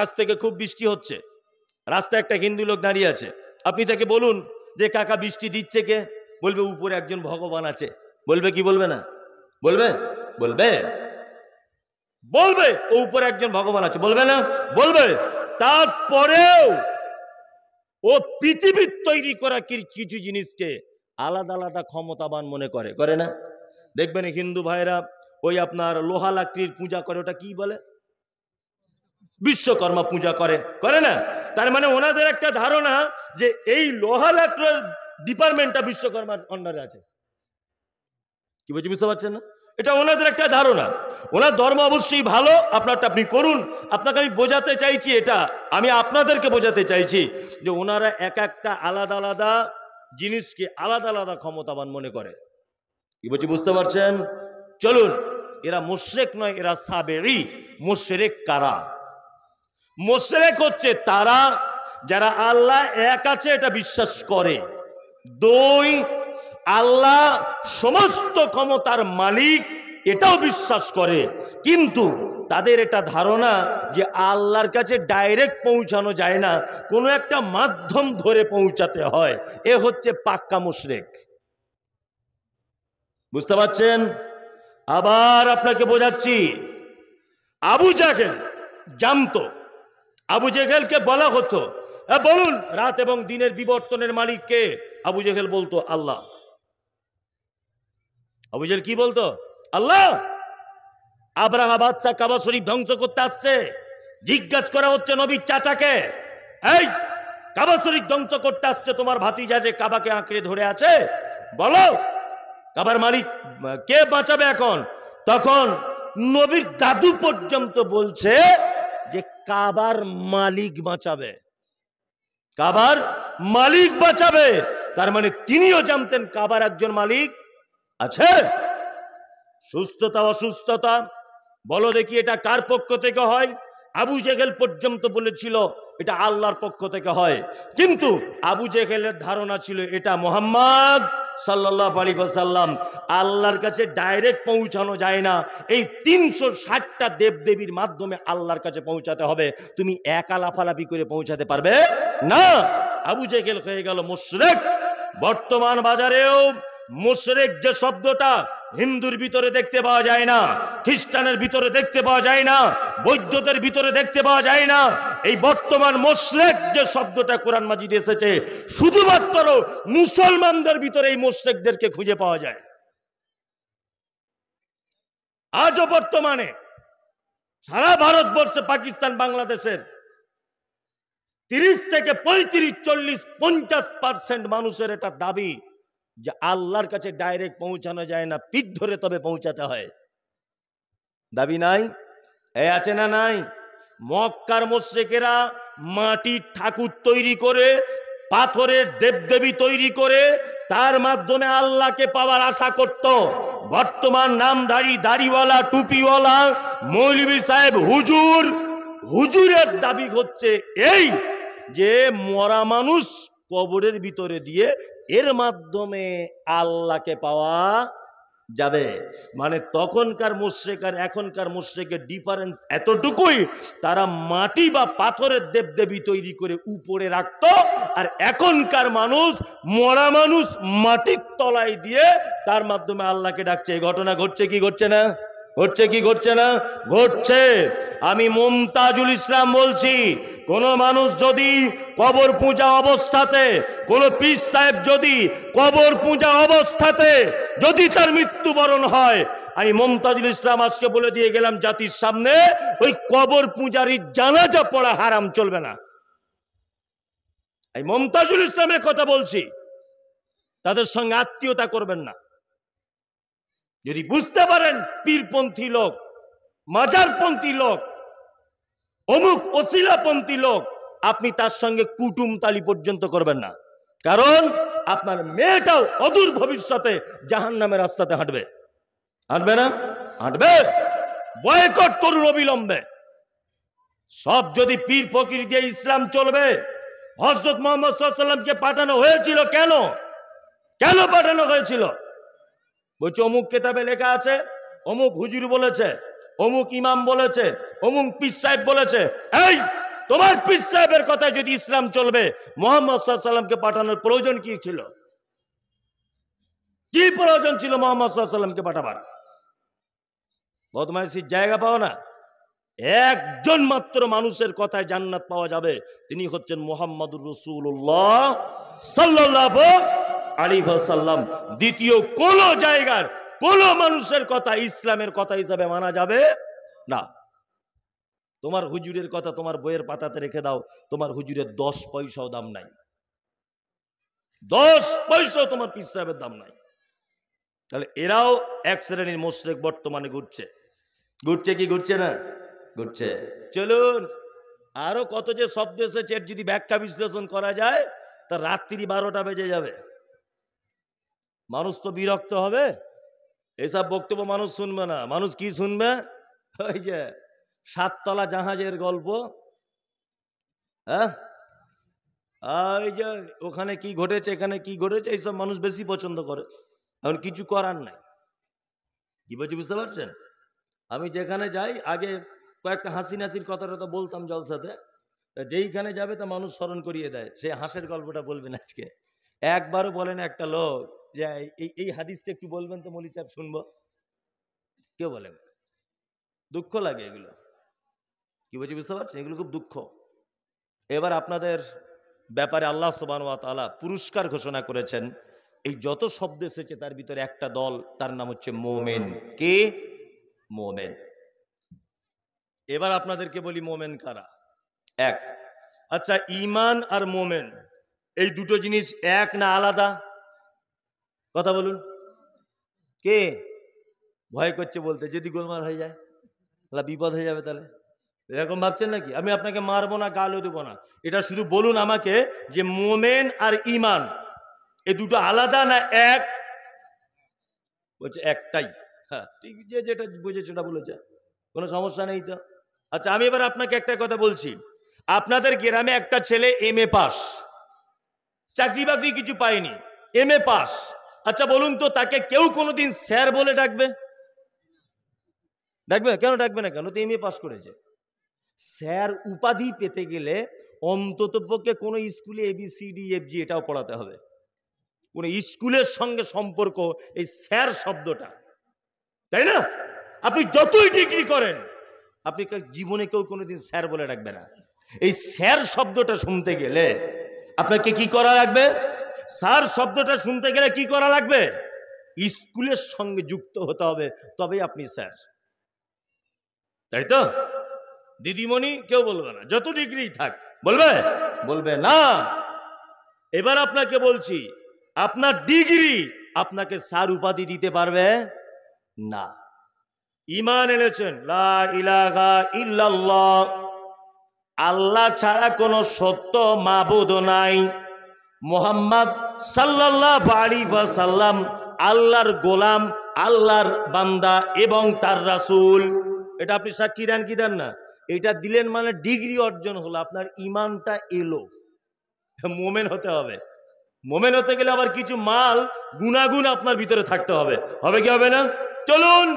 আকাশ থেকে খুব বৃষ্টি হচ্ছে, রাস্তায় একটা হিন্দু লোক দাঁড়িয়ে আছে, আপনি তাকে বলুন যে কাকা বৃষ্টি দিচ্ছে কে? বলবে উপরে একজন ভগবান আছে। বলবে কি বলবে না? বলবে বলবে বলবে ও উপরে একজন ভগবান আছে, বলবে না? বলবে। তারপরেও ও পৃথিবীর তৈরি করা কিছু জিনিসকে আলাদা আলাদা ক্ষমতাবান মনে করে, করে না? দেখবেন হিন্দু ভাইরা ওই আপনার লোহা লাকড়ির পূজা করে, ওটা কি বলে? বিশ্বকর্মা পূজা করে, করে না? তার মানে ওনাদের একটা ধারণা যে এই লোহা লাকড়ির ডিপার্টমেন্টটা বিশ্বকর্মার আন্ডারে আছে। কি বলছি বুঝতে পারছেন না? এটা ওনাদের একটা ধারণা। ওনার ধর্ম অবশ্যই ভালো, আপনারটা আপনি করুন। আপনাকে আমি বোঝাতে চাইছি, এটা আমি আপনাদেরকে বোঝাতে চাইছি যে ওনারা এক একটা আলাদা আলাদা জিনিসকে আলাদা আলাদা ক্ষমতাবান মনে করে। কি বলছি বুঝতে পারছেন? চলুন, এরা মুশরিক নয়, এরা সাবেরি। মুশরিক কারা? মুশরিক হচ্ছে তারা যারা আল্লাহ এক আছে এটা বিশ্বাস করে, দুই আল্লাহ সমস্ত ক্ষমতার মালিক এটাও বিশ্বাস করে, কিন্তু তাদের এটা ধারণা যে আল্লাহর কাছে ডাইরেক্ট পৌঁছানো যায় না, কোনো একটা মাধ্যম ধরে পৌঁছাতে হয়। এ হচ্ছে পাক্কা মুশরিক। বুঝতে পারছেন? আবার আপনাকে বোঝাচ্ছি, আবু জাহেল জানতো, আবু জেহেলকে বলা হতো বলুন রাত এবং দিনের বিবর্তনের মালিক কে? আবু জেহেল বলতো আল্লাহ। আবু জেহেল কি বলতো? আল্লাহ। আব্রাহা বাদশা কাবা শরীফ ধ্বংস করতে আসছে, জিজ্ঞাসা করা হচ্ছে নবীর চাচাকে, এই কাবা শরীফ ধ্বংস করতে আসছে তোমার ভাতিজা যে কাবাকে আঁকড়ে ধরে আছে, বলো কাবার মালিক কে বাঁচাবে এখন? তখন নবীর দাদু পর্যন্ত বলছে যে কাবার মালিক বাঁচাবে, কাবার মালিক বাঁচাবে। তার মানে তিনিও জানতেন কাবার একজন মালিক আছে। সুস্থতা অসুস্থতা বলো দেখি এটা কার পক্ষ থেকে হয়? আবু জেহেল পর্যন্ত বলেছিল এটা আল্লাহর পক্ষ থেকে হয়, কিন্তু আবু জেহেলের ধারণা ছিল এটা মুহাম্মদ সাল্লাল্লাহু আলাইহি ওয়াসাল্লাম, আল্লাহর কাছে ডাইরেক্ট পৌঁছানো যায় না, এই 360টা দেবদেবীর মাধ্যমে আল্লাহর কাছে পৌঁছাতে হবে, তুমি একা লাফালাফি করে পৌঁছাতে পারবে না। আবু জেহেল হয়ে গেল মুশরিক। বর্তমান বাজারেও মুশরিক যে শব্দটা হিন্দুর ভিতরে দেখতে পাওয়া যায় না, খ্রিস্টানের ভিতরে দেখতে পাওয়া যায় না, বৌদ্ধদের ভিতরে দেখতে পাওয়া যায় না, এই বর্তমান মুশরিক যে শব্দটা কোরআন মাজিদে এসেছে শুধুমাত্র মুসলমানদের ভিতরে এই মুশরিকদেরকে খুঁজে পাওয়া যায়। আজও বর্তমানে সারা ভারতবর্ষে, পাকিস্তান, বাংলাদেশের 30 থেকে 35, 40, 50% মানুষের এটা দাবি যে আল্লাহর কাছে ডাইরেক্ট পৌঁছানো যায় না, পিঠ ধরে তবে পৌঁছাতে হয়। দাবি নাই? এ আছে না নাই? মক্কার মুশরিকেরা মাটির ঠাকুর তৈরি করে, পাথরের দেবদেবী তৈরি করে তার মাধ্যমে আল্লাহকে পাওয়ার আশা করত। বর্তমান নামধারী, দাড়িওয়ালা, টুপিওয়ালা মৌলভী সাহেব, হুজুরের দাবি হচ্ছে এই যে মরা মানুষ কবরের ভিতরে দিয়ে এর মাধ্যমে আল্লাহকে পাওয়া যাবে। মানে তখনকার মুশরিক আর এখনকার মুশরিকের ডিফারেন্স এতটুকুই, তারা মাটি বা পাথরের দেবদেবী তৈরি করে উপরে রাখত, আর এখনকার মানুষ মরা মানুষ মাটির তলায় দিয়ে তার মাধ্যমে আল্লাহকে ডাকছে। এই ঘটনা ঘটছে কি ঘটছে না? ঘটছে কি ঘটছে না? ঘটছে। আমি মুমতাজুল ইসলাম বলছি, কোন মানুষ যদি কবর পূজা অবস্থাতে, কোন পীর সাহেব যদি কবর পূজা অবস্থাতে যদি তার মৃত্যুবরণ হয়, আমি মুমতাজুল ইসলাম আজকে বলে দিয়ে গেলাম জাতির সামনে, ওই কবর পূজারীর জানাজা পড়া হারাম, চলবে না। এই মুমতাজুল ইসলামের কথা বলছি, তাদের সঙ্গে আত্মীয়তা করবেন না। যদি বুঝতে পারেন পীরপন্থী লোক, মাজারপন্থী লোক, অমুক ওসিলাপন্থী লোক, আপনি তার সঙ্গে কুটুমতালি পর্যন্ত করবেন না, কারণ আপনার মেয়েটাও অদূর ভবিষ্যতে জাহান্নামের রাস্তাতে হাঁটবে। হাঁটবে না? হাঁটবে। বয়কট করুন অবিলম্বে। সব যদি পীর ফকির দিয়ে ইসলাম চলবে, হযরত মুহাম্মদ সাল্লাল্লাহু আলাইহি ওয়াসাল্লামকে পাঠানো হয়েছিল কেন? কেন পাঠানো হয়েছিল? বলছে অমুক কিতাবে লেখা আছে, অমুক হুজুর বলেছে, অমুক ইমাম বলেছে, অমুক পীর সাহেব বলেছে। এই তোমার পীর সাহেবের কথায় যদি ইসলাম চলবে, মুহাম্মদ সাল্লাল্লাহু আলাইহি ওয়াসাল্লামকে পাঠানোর প্রয়োজন কি ছিল? কি প্রয়োজন ছিল মুহাম্মদ সাল্লাল্লাহু আলাইহি ওয়াসাল্লামকে পাঠাবার? বদমাইশির জায়গা পাও না। একজন মাত্র মানুষের কথায় জান্নাত পাওয়া যাবে, তিনি হচ্ছেন মুহাম্মাদুর রাসূলুল্লাহ সাল্লাল্লাহু আলাইহি ওয়াসাল্লাম। দ্বিতীয় কোন জায়গার কোন মানুষের কথা ইসলামের কথা হিসাবে মানা যাবে না। তোমার হুজুরের কথা তোমার বইয়ের পাতাতে রেখে দাও, তোমার হুজুরের 10 পয়সাও দাম নাই, 10 পয়সাও তোমার পীর সাহেবের দাম নাই। তাহলে এরাও এক শ্রেণীর মুশরিক বর্তমানে ঘুরছে। ঘুরছে কি ঘুরছে না? ঘুরছে। চলুন, আরো কত যে শব্দ এসেছে, যদি ব্যাখ্যা বিশ্লেষণ করা যায় তা রাত্রি 12টা বেজে যাবে। মানুষ তো বিরক্ত হবে, এসব বক্তব্য মানুষ শুনবে না। মানুষ কি শুনবে? ওই যে 7 তলা জাহাজের গল্প, হ্যাঁ, ওই যে ওখানে কি ঘটেছে এখানে কি ঘটেছে, এইসব মানুষ বেশি পছন্দ করে। এখন কিছু করার নাই। কি বলছি বুঝতে পারছেন? আমি যেখানে যাই আগে কয়েকটা হাসি নাসির কথাটা তো বলতাম জলসাতে, যেইখানে যাবে তা মানুষ স্মরণ করিয়ে দেয়। সেই হাসের গল্পটা বলবেন আজকে। একবারও বলেন একটা লোক যে এই হাদিসটা একটু বলবেন তো মৌলী সাহেব শুনবো, কেউ বলেন। দুঃখ লাগে এগুলো। কি বলছি বুঝতে পারছেন? এগুলো খুব দুঃখ। এবার আপনাদের ব্যাপারে আল্লাহ সুবহানাহু ওয়া তাআলা পুরস্কার ঘোষণা করেছেন। এই যত শব্দ এসেছে তার ভিতরে একটা দল, তার নাম হচ্ছে মোমেন। কে? মোমেন। এবার আপনাদেরকে বলি মোমেন কারা। এক, আচ্ছা, ঈমান আর মোমেন এই দুটো জিনিস এক না আলাদা? কথা বলুন। কে? ভয় করছে বলতে, যদি গোলমাল হয়ে যায় তাহলে বিপদ হয়ে যাবে। তাহলে এরকম ভাবছেন নাকি? আমি আপনাকে মারবো না, গালও দেবো না, এটা শুধু বলুন আমাকে যে মোমেন আর ঈমান এই দুটো আলাদা না এক? বলছে একটাই। হ্যাঁ, ঠিক, যে যেটা বুঝেছে সেটা বলেছে, কোনো সমস্যা নেই তো। আচ্ছা, আমি এবার আপনাকে একটা কথা বলছি। আপনাদের গ্রামে একটা ছেলে MA পাস, চাকরি বাকরি কিছু পায়নি, MA পাস। আচ্ছা বলুন তো, তাকে কেউ কোনোদিন স্যার বলে ডাকবে? ডাকবে? কেন ডাকবে না? কেন? তো MA পাস করেছে। স্যার উপাধি পেতে গেলে অন্তত পক্ষে কোনো স্কুলে ABCDFG এটাও পড়াতে হবে। কোন স্কুলের সঙ্গে সম্পর্ক এই স্যার শব্দটা, তাই না? আপনি যতই ডিগ্রি করেন, আপনি জীবনে কেউ কোনোদিন স্যার বলে ডাকবে না। এই স্যার শব্দটা শুনতে গেলে আপনাকে কি করা লাগবে? স্যার শব্দটা শুনতে গেলে কি করা লাগবে? স্কুলের সঙ্গে যুক্ত হতে হবে, তবেই আপনি স্যার, তাই তো? দিদিমণি কেউ বলবে না, যত ডিগ্রি থাক। বলবে? বলবে না। এবার আপনাকে বলছি, আপনার ডিগ্রি আপনাকে স্যার উপাধি দিতে পারবে না। ঈমান এনেছেন, লা ইলাহা ইল্লাল্লাহ, আল্লাহ ছাড়া কোনো সত্য মাবুদ নাই, মুহাম্মদ সাল্লাল্লাহু আলাইহি ওয়াসাল্লাম আল্লাহর গোলাম, আল্লাহর বান্দা এবং তার রাসূল। এটা আপনি সাক্ষী দেন কি দেন না? এটা দিলেন মানে ডিগ্রি অর্জন হলো, আপনার ঈমানটা এলো। মোমেন হতে হবে। মোমেন হতে গেলে আবার কিছু মাল গুণাগুণ আপনার ভিতরে থাকতে হবে। হবে কি হবে না? চলুন,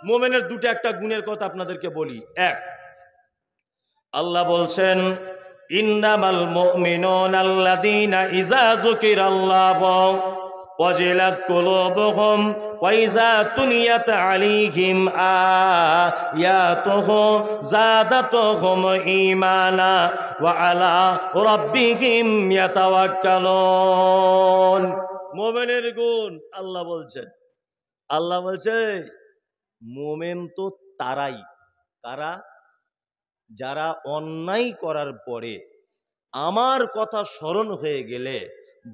মোমেনের দুটো একটা গুণের কথা আপনাদেরকে বলি। এক, আল্লাহ বলছেন, ইন্নামাল মুমিনুনা আল্লাযীনা ইযা যুকিরাল্লাহু ওয়াজিলাত কুলুবুহুম ওয়া ইযা তুলিয়াত আলাইহিম আয়াতুহু যাদাতুহুম ঈমানা ওয়া আলা রাব্বিহিম ইয়াতাওয়াক্কালুন। মুমিনের গুণ আল্লাহ বলছেন। আল্লাহ বলছে মুমিন তো তারাই, কারা? যারা অন্যায় করার পরে আমার কথা স্মরণ হয়ে গেলে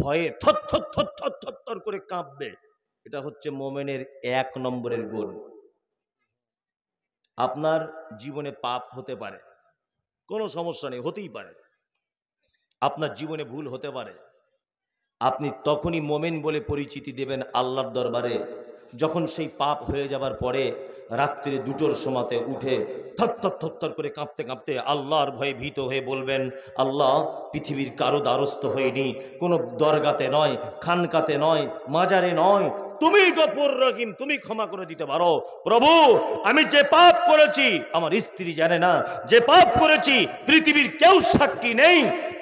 ভয়ে থর করে কাঁপবে। এটা হচ্ছে মোমেনের 1 নম্বরের গুণ। আপনার জীবনে পাপ হতে পারে, কোনো সমস্যা নেই, হতেই পারে। আপনার জীবনে ভুল হতে পারে, আপনি তখনই মোমেন বলে পরিচিতি দেবেন আল্লাহর দরবারে যখন সেই পাপ হয়ে যাবার পরে রাত্রি 2টোর সময়তে উঠে থর করে কাঁপতে কাঁপতে আল্লাহর ভয়ে ভীত হয়ে বলবেন, আল্লাহ, পৃথিবীর কারো দ্বারস্থ হয়নি, কোনো দরগাতে নয়, খানকাতে নয়, মাজারে নয়, তুমি গফুর রহিম, তুমি ক্ষমা করে দিতে পারো। প্রভু, আমি যে পাপ করেছি আমার স্ত্রী জানে না, যে পাপ করেছি পৃথিবীর কেউ সাক্ষী নেই,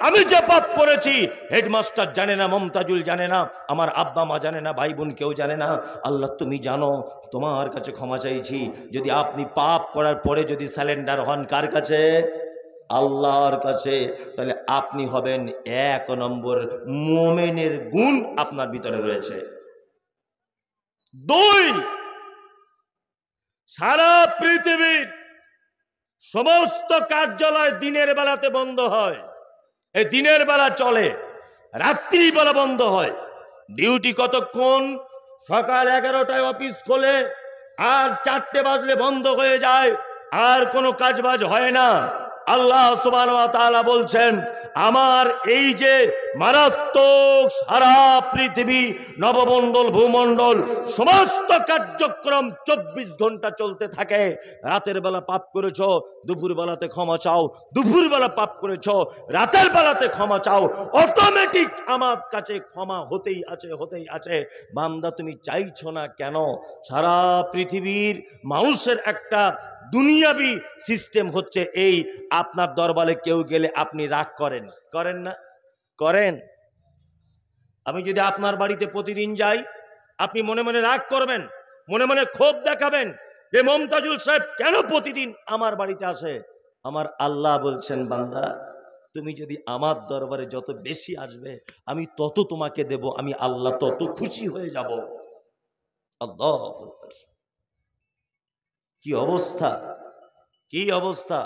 আমি যে পাপ করেছি হেডমাস্টার জানে না, মমতাজুল জানে না, আমার আব্বা মা জানে না, ভাই বোন কেউ জানে না, আল্লাহ তুমি জানো, তোমার কাছে ক্ষমা চাইছি। যদি আপনি পাপ করার পরে যদি স্যালেন্ডার হন কার কাছে? আল্লাহর কাছে, তাহলে আপনি হবেন 1 নম্বর মুমিনের গুণ আপনার ভিতরে রয়েছে। 2, সারা পৃথিবীর সমস্ত কার্যালয় দিনের বেলাতে বন্ধ হয়, এই দিনের বেলা চলে, রাত্রি বেলা বন্ধ হয়। ডিউটি কতক্ষণ? সকাল 11টায় অফিস খোলে, আর 4টে বাজলে বন্ধ হয়ে যায়, আর কোনো কাজবাজ হয় না। আল্লাহ সুবহানাহু ওয়া তাআলা বলছেন, আমার এই যে মারাত্মক সারা পৃথিবী, নবমণ্ডল, ভূমণ্ডল, সমস্ত কার্যক্রম 24 ঘন্টা চলতে থাকে। রাতের বেলা পাপ করেছ, দুপুর বেলাতে ক্ষমা চাও, দুপুর বেলা পাপ করেছ, রাতের বেলাতে ক্ষমা চাও, অটোমেটিক আমার কাছে ক্ষমা হতেই আছে, হতেই আছে। বান্দা তুমি চাইছো না কেন? সারা পৃথিবীর মানুষের একটা দুনিয়াবি সিস্টেম হচ্ছে এই, আপনার দরবারে কেউ গেলে আপনি রাগ করেন, করেন না? করেন। আমি যদি আপনার বাড়িতে প্রতিদিন যাই, আপনি মনে মনে রাগ করবেন, মনে মনে ক্ষোভ দেখাবেন যে মমতাজুল সাহেব কেন প্রতিদিন আমার বাড়িতে আসে। আমার আল্লাহ বলছেন, বান্দা তুমি যদি আমার দরবারে যত বেশি আসবে আমি তত তোমাকে দেব, আমি আল্লাহ তত খুশি হয়ে যাব। আল্লাহু আকবার। কি অবস্থা, কি অবস্থা!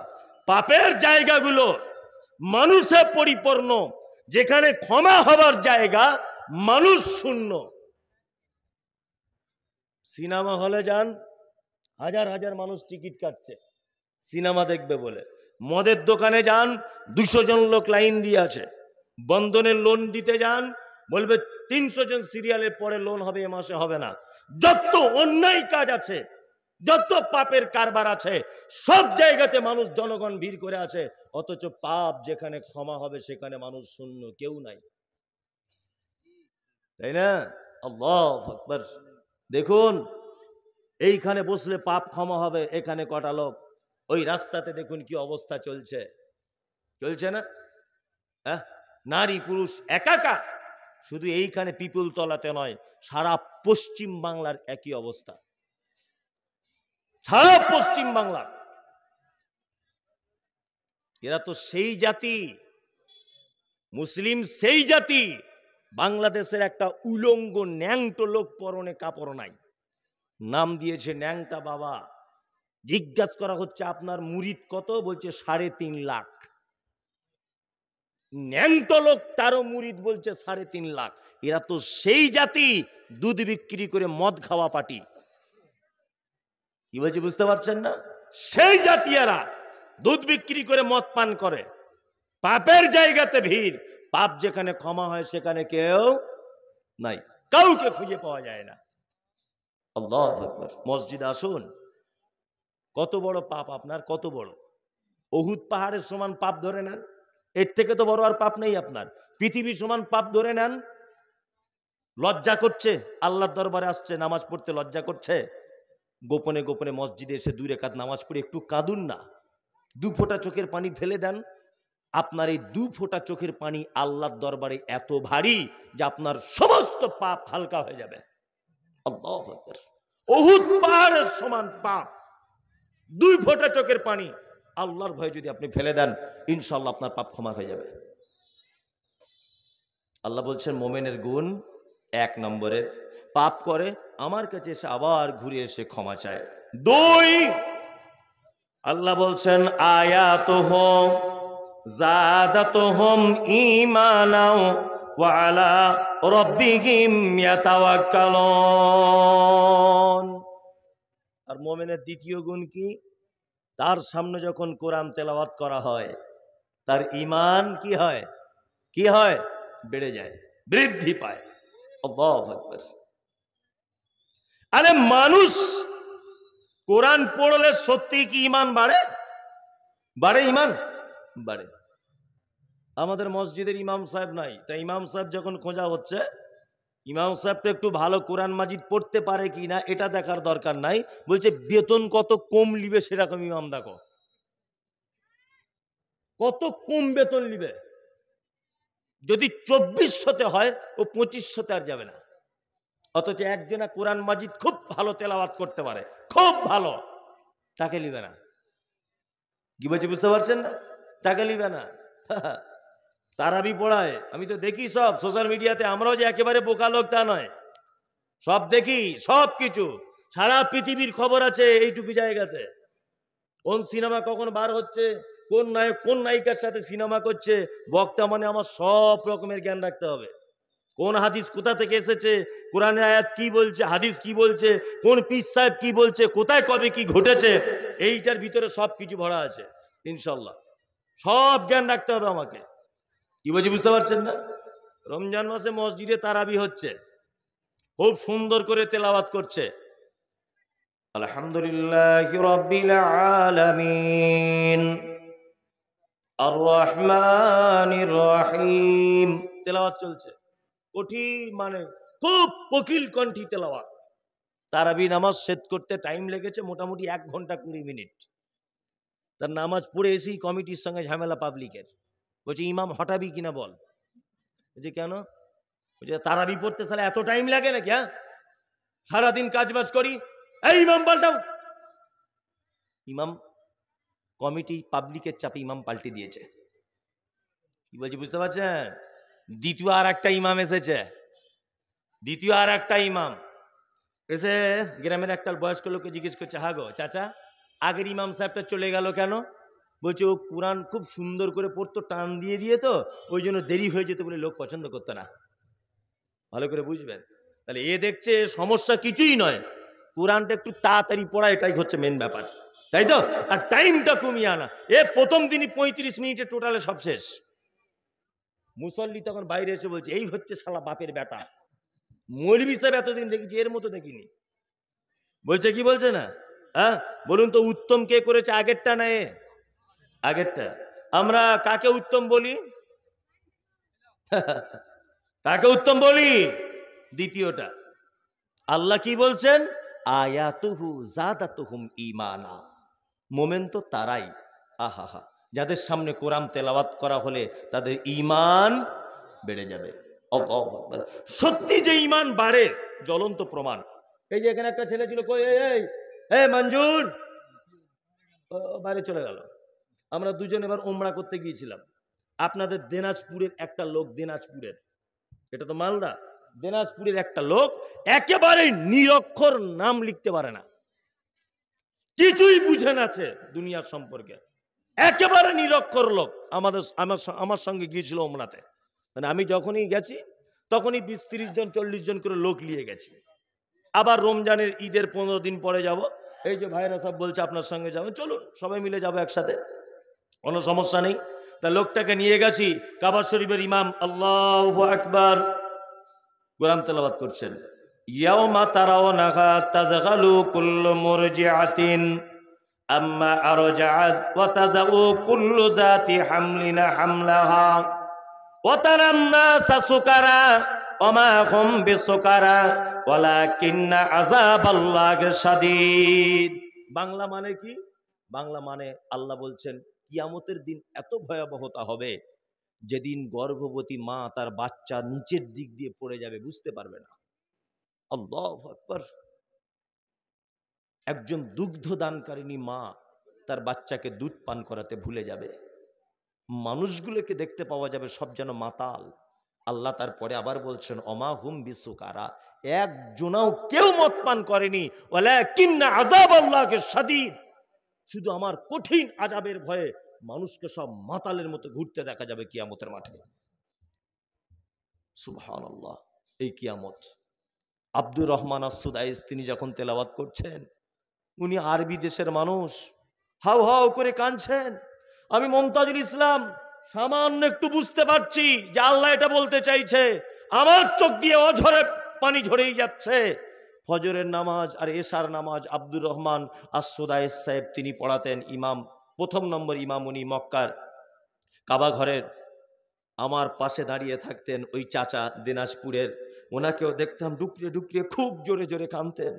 পাপের জায়গাগুলো মানুষে পরিপূর্ণ, যেখানে ক্ষমা হবার জায়গা মানুষ শূন্য। সিনেমা হলে যান, হাজার হাজার মানুষ টিকিট কাটছে সিনেমা দেখবে বলে। মদের দোকানে যান, 200 জন লোক লাইন দিয়ে আছে। বন্ধনের লোন দিতে যান, বলবে 300 জন সিরিয়ালের পরে লোন হবে, এ মাসে হবে না। যত অন্যায় কাজ আছে, যত পাপের কারবার আছে, সব জায়গাতে মানুষ, জনগণ ভিড় করে আছে, অথচ পাপ যেখানে ক্ষমা হবে সেখানে মানুষ শূন্য, কেউ নাই, তাই না? আল্লাহু আকবার। দেখুন, এইখানে বসলে পাপ ক্ষমা হবে, এখানে কটা লোক, ওই রাস্তাতে দেখুন কি অবস্থা চলছে, চলছে না? হ্যাঁ, নারী পুরুষ একাকার। শুধু এইখানে পিপুল তলাতে নয়, সারা পশ্চিম বাংলার একই অবস্থা, সারা পশ্চিম বাংলার। এরা তো সেই জাতি, মুসলিম সেই জাতি, বাংলাদেশের একটা উলঙ্গ ন্যাংটো লোক পরনে কাপড় নাই, নাম দিয়েছে ন্যাংটা বাবা। জিজ্ঞাসা করা হচ্ছে আপনার মুরিদ কত? বলছে 3.5 লাখ। ন্যাংটো লোক, তারও মুরিদ বলছে 3.5 লাখ। এরা তো সেই জাতি, দুধ বিক্রি করে মদ খাওয়া পার্টি। কি বলছে বুঝতে পারছেন না? সেই জাতি এরা, দুধ বিক্রি করে মদ পান করে। পাপের জায়গাতে ভিড়, পাপ যেখানে ক্ষমা হয় সেখানে কেউ নাই, কাউকে খুঁজে পাওয়া যায় না। আল্লাহু আকবার। মসজিদে আসুন, কত বড় পাপ আপনার, কত বড়! উহুদ পাহাড়ের সমান পাপ ধরে নেন, এর থেকে তো বড় আর পাপ নেই আপনার। পৃথিবী সমান পাপ ধরে নেন, লজ্জা করছে, আল্লাহর দরবারে আসছে, নামাজ পড়তে লজ্জা করছে, গোপনে গোপনে মসজিদে এসে 2 রাকাত নামাজ পড়ে একটু কাঁদুন না, 2 ফোঁটা চোখের পানি ফেলে দেন। আপনার এই 2 ফোঁটা চোখের পানি আল্লাহর দরবারে এত ভারী যে আপনার সমস্ত পাপ হালকা হয়ে যাবে। আল্লাহু আকবার। উহুদ পাহাড়ের সমান পাপ, 2 ফোঁটা চোখের পানি আল্লাহর ভয়ে যদি আপনি ফেলে দেন, ইনশাআল্লাহ আপনার পাপ ক্ষমা হয়ে যাবে। আল্লাহ বলছেন মুমিনের গুণ 1 নম্বরের, পাপ করে আমার কাছে এসে আবার ঘুরে এসে ক্ষমা চায়। 2, আল্লাহ বলছেন আয়াতুহুম যাদাতুহুম ঈমানাও ওয়া আলা রাব্বিহিম ইয়াতাওয়াক্কালুন। আর মুমিনের দ্বিতীয় গুণ কি? তার সামনে যখন কোরআন তেলাওয়াত করা হয় তার ঈমান কি হয়? কি হয়? বেড়ে যায়, বৃদ্ধি পায়। আল্লাহু আকবার। আরে মানুষ কোরআন পড়লে সত্যি কি ঈমান বাড়ে? বাড়ে, ঈমান বাড়ে। আমাদের মসজিদের ইমাম সাহেব নাই, তাই ইমাম সাহেব যখন খোঁজা হচ্ছে ইমাম সাহেবটা একটু ভালো কোরআন মাজিদ পড়তে পারে কি না এটা দেখার দরকার নাই, বলছে বেতন কত কম লিবে সেরকম ইমাম দেখো, কত কম বেতন লিবে। যদি 2400-তে হয় ও 2500-তে আর যাবে না। অথচ একজনা কোরআন মাজিদ খুব ভালো তেলাওয়াত করতে পারে, খুব ভালো, তাকে লিবে না। কি বলছি বুঝতে পারছেন না? তাকে লিবে না। তারাবি পড়ায়, আমি তো দেখি সব সোশ্যাল মিডিয়াতে, আমরাও যে একেবারে বোকা লোক তা নয়, সব দেখি, সব কিছু, সারা পৃথিবীর খবর আছে এইটুকু জায়গাতে। কোন সিনেমা কখন বার হচ্ছে, কোন নায়ক কোন নায়িকার সাথে সিনেমা করছে, বক্তা মানে আমার সব রকমের জ্ঞান রাখতে হবে। কোন হাদিস কোথা থেকে এসেছে, কোরআনের আয়াত কি বলছে, হাদিস কি বলছে, কোন পীর সাহেব কি বলছে, কোথায় কবে কি ঘটেছে, এইটার ভিতরে সব কিছু ভরা আছে। ইনশাল্লাহ সব জ্ঞান রাখতে হবে আমাকে। কি বলছি বুঝতে পারছেন না? রমজান মাসে মসজিদে তারাবি হচ্ছে, খুব সুন্দর করে তেলাওয়াত করছে, আলহামদুলিল্লাহি রাব্বিল আলামিন আর রহমানির রহিম, তেলাওয়াত চলছে, কঠিন মানে খুব কোকিল কণ্ঠী তেলাওয়াত। তারাবি নামাজ শেষ করতে টাইম লেগেছে মোটামুটি 1 ঘন্টা 20 মিনিট। তার নামাজ পড়ে এসেই কমিটির সঙ্গে ঝামেলা পাবলিকের, বলছে ইমাম হটাবি কিনা বল। বলছে কেন? বলছে তারাবি পড়তে সালে এত টাইম লাগে নাকি? হ্যাঁ, সারাদিন কাজবাজ করি, এই ইমাম পাল্টাও। ইমাম কমিটি পাবলিকের চাপে ইমাম পাল্টে দিয়েছে। কি বলছি বুঝতে পারছেন? দ্বিতীয় আর একটা ইমাম এসেছে, দ্বিতীয় আর একটা ইমাম এসে গ্রামের একটা বয়স্ক লোককে জিজ্ঞেস করছে, হা গো চাচা, আগের ইমাম সাহেবটা চলে গেল কেন? বলছে ও কোরআন খুব সুন্দর করে পড়তো, টান দিয়ে দিয়ে তো ওই জন্য দেরি হয়ে যেত বলে লোক পছন্দ করতো না। ভালো করে বুঝবেন। তাহলে এ দেখছে সমস্যা কিছুই নয়, কোরআনটা একটু তাড়াতাড়ি পড়া, এটাই হচ্ছে মেন ব্যাপার, তাই তো? আর টাইমটা কমিয়ে আনা। এ প্রথম দিনই 35 মিনিটে টোটালে সব শেষ। মুসল্লি তখন বাইরে এসে বলছে এই হচ্ছে শালা বাপের বেটা, মৌলভী সাহেব এতদিন দেখেছি, এর মতো দেখিনি। বলছে কি বলছে না? হ্যাঁ বলুন তো, উত্তম কে করেছে, আগেরটা না এ? আগেরটা। আমরা কাকে উত্তম বলি? কাকে উত্তম বলি? দ্বিতীয়টা। আল্লাহ কি বলছেন? আয়াতুহু জাদাতুহুম ঈমানা। মোমেন তো তারাই, আহা যাদের সামনে কোরআন তেলাওয়াত করা হলে তাদের ঈমান বেড়ে যাবে। আল্লাহু আকবার। সত্যি যে ঈমান বাড়ে জ্বলন্ত প্রমাণ। এই যে এখানে একটা ছেলে ছিল, কই এই মঞ্জুর, বাইরে চলে গেল। আমরা দুজন এবার ওমরা করতে গিয়েছিলাম, আপনাদের দিনাজপুরের একটা লোক, দিনাজপুরের, এটা তো মালদা, দিনাজপুরের একটা লোক একেবারে নিরক্ষর, নাম লিখতে পারে না, কিছুই বুঝে না দুনিয়ার সম্পর্কে, একেবারে নিরক্ষর লোক। আমার সঙ্গে গিয়েছিল ওমরাতে। মানে আমি যখনই গেছি তখনই 20-30 জন 40 জন করে লোক নিয়ে গেছি। আবার রমজানের ঈদের 15 দিন পরে যাব। এই যে ভাইরা সব বলছে আপনার সঙ্গে যাবে, চলুন সবাই মিলে যাবো একসাথে, কোনো সমস্যা নেই। তা লোকটাকে নিয়ে গেছি, কাবা শরীফের ইমাম আল্লাহু আকবার কোরআন তেলাওয়াত করছেন। ইয়াউমা তারাউনাহা তাযগালু কুল্লু মুরজিআতিন আম্মা আরজাআত ওয়া তাযাউ কুল্লু যাতি হামলিন হামলাহা ওয়া তারান নাসা সুকারা ওয়া মা হুম বিসুকারা ওয়ালাকিন্না আযাবাল্লাহি শাদীদ। বাংলা মানে কি? বাংলা মানে আল্লাহ বলছেন কিয়ামতের দিন এত ভয়াবহতা হবে যেদিন গর্ভবতী মা তার বাচ্চা নিচের দিক দিয়ে পড়ে যাবে, বুঝতে পারবে না। আল্লাহু আকবার। একজন দুগ্ধ দানকারিনী মা তার বাচ্চাকে দুধ পান করাতে ভুলে যাবে, মানুষগুলোকে দেখতে পাওয়া যাবে সব যেন মাতাল। আল্লাহ তারপরে আবার বলছেন অমা হুম বিসুকারা, একজনাও কেউ মদ পান করেনি, ওয়ালাকিন্না আযাবাল্লাহি শাদীদ, শুধু আমার কঠিন আযাবের ভয়ে মানুষকে সব মাতালের মতো ঘুরতে দেখা যাবে কিয়ামতের মাঠে। সুবহানাল্লাহ। এই কিয়ামত। আব্দুর রহমান আস-সুদাইস তিনি যখন তেলাওয়াত করছেন, উনি আরবি দেশের মানুষ, হাউ হাউ করে কাঁদছেন। আমি মমতাজুল ইসলাম সামান্য একটু বুঝতে পারছি যে আল্লাহ এটা বলতে চাইছে, আমার চোখ দিয়ে অঝরে পানি ঝরেই যাচ্ছে। ফজরের নামাজ আর এশার নামাজ আব্দুর রহমান আস-সুদাইস সাহেব তিনি পড়াতেন। ইমাম, 1 নম্বর ইমাম উনি, মক্কার কাবা ঘরের। আমার পাশে দাঁড়িয়ে থাকতেন ওই চাচা দিনাজপুরের, ওনাকেও দেখতাম ডুকরে ডুকরে খুব জোরে জোরে কাঁদতেন।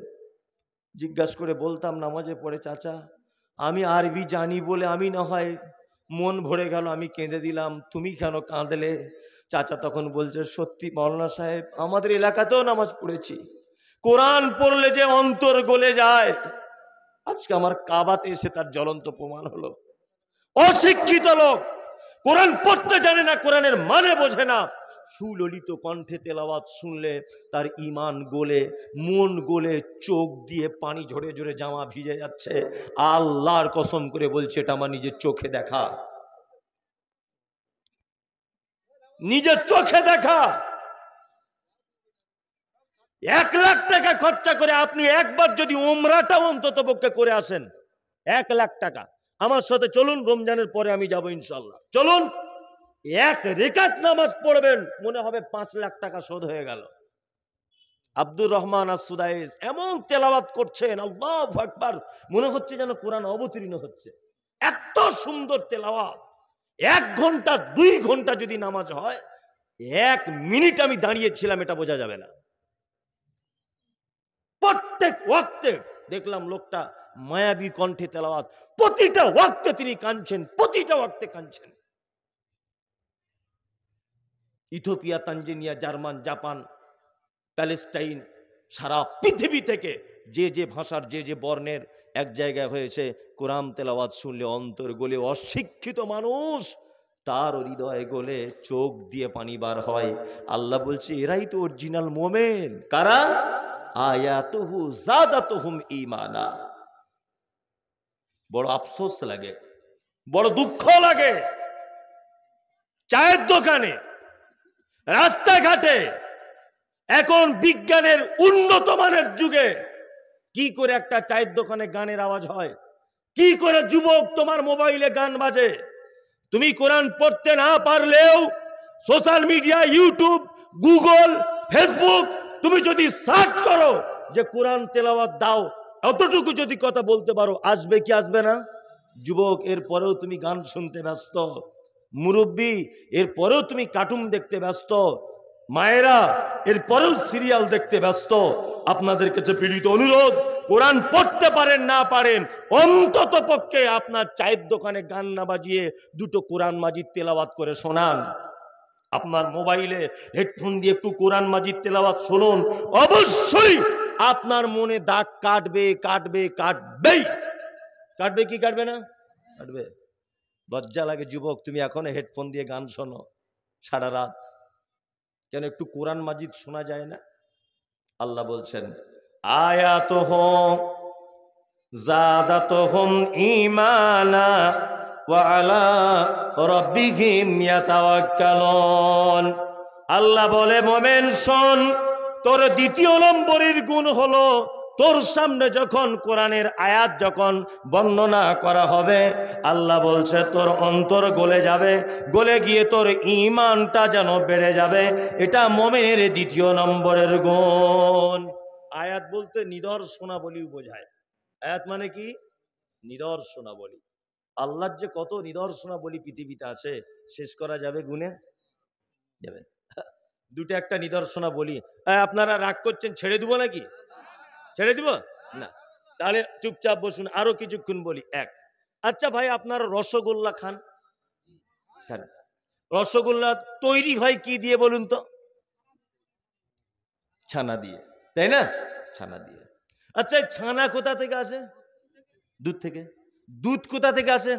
জিজ্ঞাসা করে বলতাম নামাজে পড়ে, চাচা আমি আরবি জানি বলে আমি না হয় মন ভরে গেল, আমি কেঁদে দিলাম, তুমি কেন কাঁদলে? চাচা তখন বলছে, সত্যি মাওলানা সাহেব, আমাদের এলাকাতেও নামাজ পড়েছি, কোরআন পড়লে যে অন্তর গলে যায়, আজকে আমার কাবাতে এসে তার জ্বলন্ত প্রমাণ হলো। অশিক্ষিত লোক, কোরআন পড়তে জানে না, কোরআনের মানে বোঝে না, সুললিত কণ্ঠে তেলাওয়াত শুনলে তার ঈমান গলে, মন গলে, চোখ দিয়ে পানি ঝরে ঝরে জামা ভিজে যাচ্ছে। আল্লাহর কসম করে বলছে, এটা আমার নিজের চোখে দেখা, নিজের চোখে দেখা। 1 লাখ টাকা খরচা করে আপনি একবার যদি উমরাটা অন্তত পক্ষে করে আসেন, 1 লাখ টাকা, আমার সাথে চলুন, রমজানের পরে আমি যাব ইনশাল্লাহ, চলুন। 1 রেকাত নামাজ পড়বেন, মনে হবে 5 লাখ টাকা শোধ হয়ে গেল। আব্দুর রহমান আস-সুদাইস এমন তেলাওয়াত করছেন, আল্লাহু আকবার, মনে হচ্ছে যেন কোরআন অবতীর্ণ হচ্ছে, এত সুন্দর তেলাওয়াত। 1 ঘন্টা 2 ঘন্টা যদি নামাজ হয়, 1 মিনিট আমি দাঁড়িয়েছিলাম এটা বোঝা যাবে না। প্রত্যেক ওয়াক্তে দেখলাম লোকটা মায়াবী কণ্ঠে তেলাওয়াত, প্রতিটা ওয়াক্তে তিনি কাঁদছেন, প্রতিটা ওয়াক্তে কাঁদছেন। Ethiopia, Tanzania, German, Japan, Palestine, সারা পৃথিবী থেকে যে যে ভাষার যে যে বর্ণের এক জায়গায় হয়েছে, কোরআন তেলাওয়াত শুনলে অন্তর গলে, অশিক্ষিত মানুষ তার হৃদয় গলে, চোখ দিয়ে পানি বার হয়। আল্লাহ বলছে, এরাই তো অরিজিনাল মোমেন। কারা? আয়াতুহু যাদাতুহুম ঈমানা। বড় আফসোস লাগে, বড় দুঃখ লাগে, চায়ের দোকানে, রাস্তাঘাটে, এখন বিজ্ঞানের উন্নত মানের যুগে কি করে একটা চায়ের দোকানে গানের আওয়াজ হয়, কি করে যুবক তোমার মোবাইলে গান বাজে। তুমি কোরআন পড়তে না পারলেও social media, YouTube, Google, Facebook, তুমি যদি সার্চ করো যে কোরআন তেলাওয়াত দাও, অতটুকু যদি কথা বলতে পারো, আসবে কি আসবে না? যুবক, এরপরেও তুমি গান শুনতে ব্যস্ত, মুরব্বী এরপরেও তুমি কার্টুন দেখতে ব্যস্ত, মায়েরা এরপরেও সিরিয়াল দেখতে ব্যস্ত। আপনাদের কাছে পীড়িত অনুরোধ, কোরআন পড়তে পারেন না পারেন, অন্তত পক্ষে আপনার চায়ের দোকানে গান না বাজিয়ে 2টো কোরআন মাজিদ তেলাওয়াত করে শোনান। আপনার মোবাইলে হেডফোন দিয়ে একটু কোরআন মাজিদ তেলাওয়াত শুনুন, অবশ্যই আপনার মনে দাগ কাটবে, কাটবে, কাটবেই। কাটবে কি কাটবে না? কাটবে। লজ্জা লাগে যুবক, তুমি এখন হেডফোন দিয়ে গান শোনো সারা রাত, কেন একটু কোরআন মাজিদ শোনা যায় না? আল্লাহ বলছেন, আয়াতুহুম যাদাতুহুম ঈমানা ওয়া আলা রাব্বিহিম ইয়াতাওয়াক্কালুন। আল্লাহ বলে, মোমেন শোন, তোর 2য় নম্বরের গুণ হলো, তোর সামনে যখন কোরআনের আয়াত যখন বর্ণনা করা হবে, আল্লাহ বলছে তোর অন্তর গলে যাবে, গলে গিয়ে তোর ঈমানটা যেন বেড়ে যাবে। এটা মুমিনের 2য় নম্বরের গুণ। আয়াত বলতে নিদর্শনাবলী বোঝায়। আয়াত মানে কি? নিদর্শনাবলী। আল্লাহর যে কত নিদর্শনাবলী পৃথিবীতে আছে, শেষ করা যাবে গুণে? যাবে। 2টা একটা নিদর্শনাবলী। আপনারা রাগ করছেন, ছেড়ে দিব নাকি? ছেড়ে দিব না, তাহলে চুপচাপ বসুন, আরো কিছুক্ষণ বলি। আচ্ছা ভাই, আপনারা রসগোল্লা খান? খান। রসগোল্লা তৈরি হয় কি দিয়ে বলুন তো? ছানা দিয়ে, তাই না? ছানা দিয়ে। আচ্ছা, ছানা কোথা থেকে আসে? দুধ থেকে। দুধ কোথা থেকে আসে?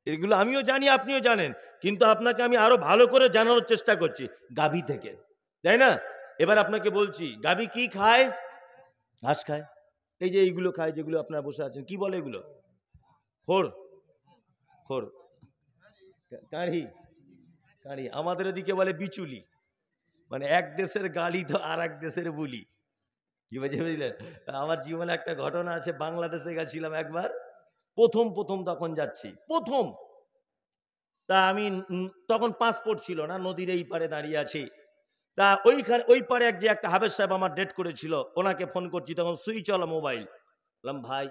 এগুলো আমিও জানি, আপনিও জানেন, কিন্তু আপনাকে আমি আরো ভালো করে জানানোর চেষ্টা করছি। গাভী থেকে, তাই না? এবার আপনাকে বলছি, গাভী কি খায়? ঘাস খায়। এই যে এইগুলো খায়, যেগুলো আপনারা বসে আছেন, কি বলে এগুলো? খোর। খোর, কাঁড়ি। কাঁড়ি আমাদের ওদিকে বলে বিচুলি, মানে এক দেশের গালি তো আর এক দেশের বুলি। কি বুঝলেন? আমার জীবনে একটা ঘটনা আছে, বাংলাদেশে গেছিলাম একবার, প্রথম তখন যাচ্ছি, প্রথম। তা আমি তখন পাসপোর্ট ছিল না, নদীর এই পারে দাঁড়িয়ে আছি। তা ওইখানে ওই পারে যে একটা হাফেজ সাহেব আমার ডেট করেছিল, ওনাকে ফোন করছি, তখন সুইচ ওলা মোবাইল। বললাম, ভাই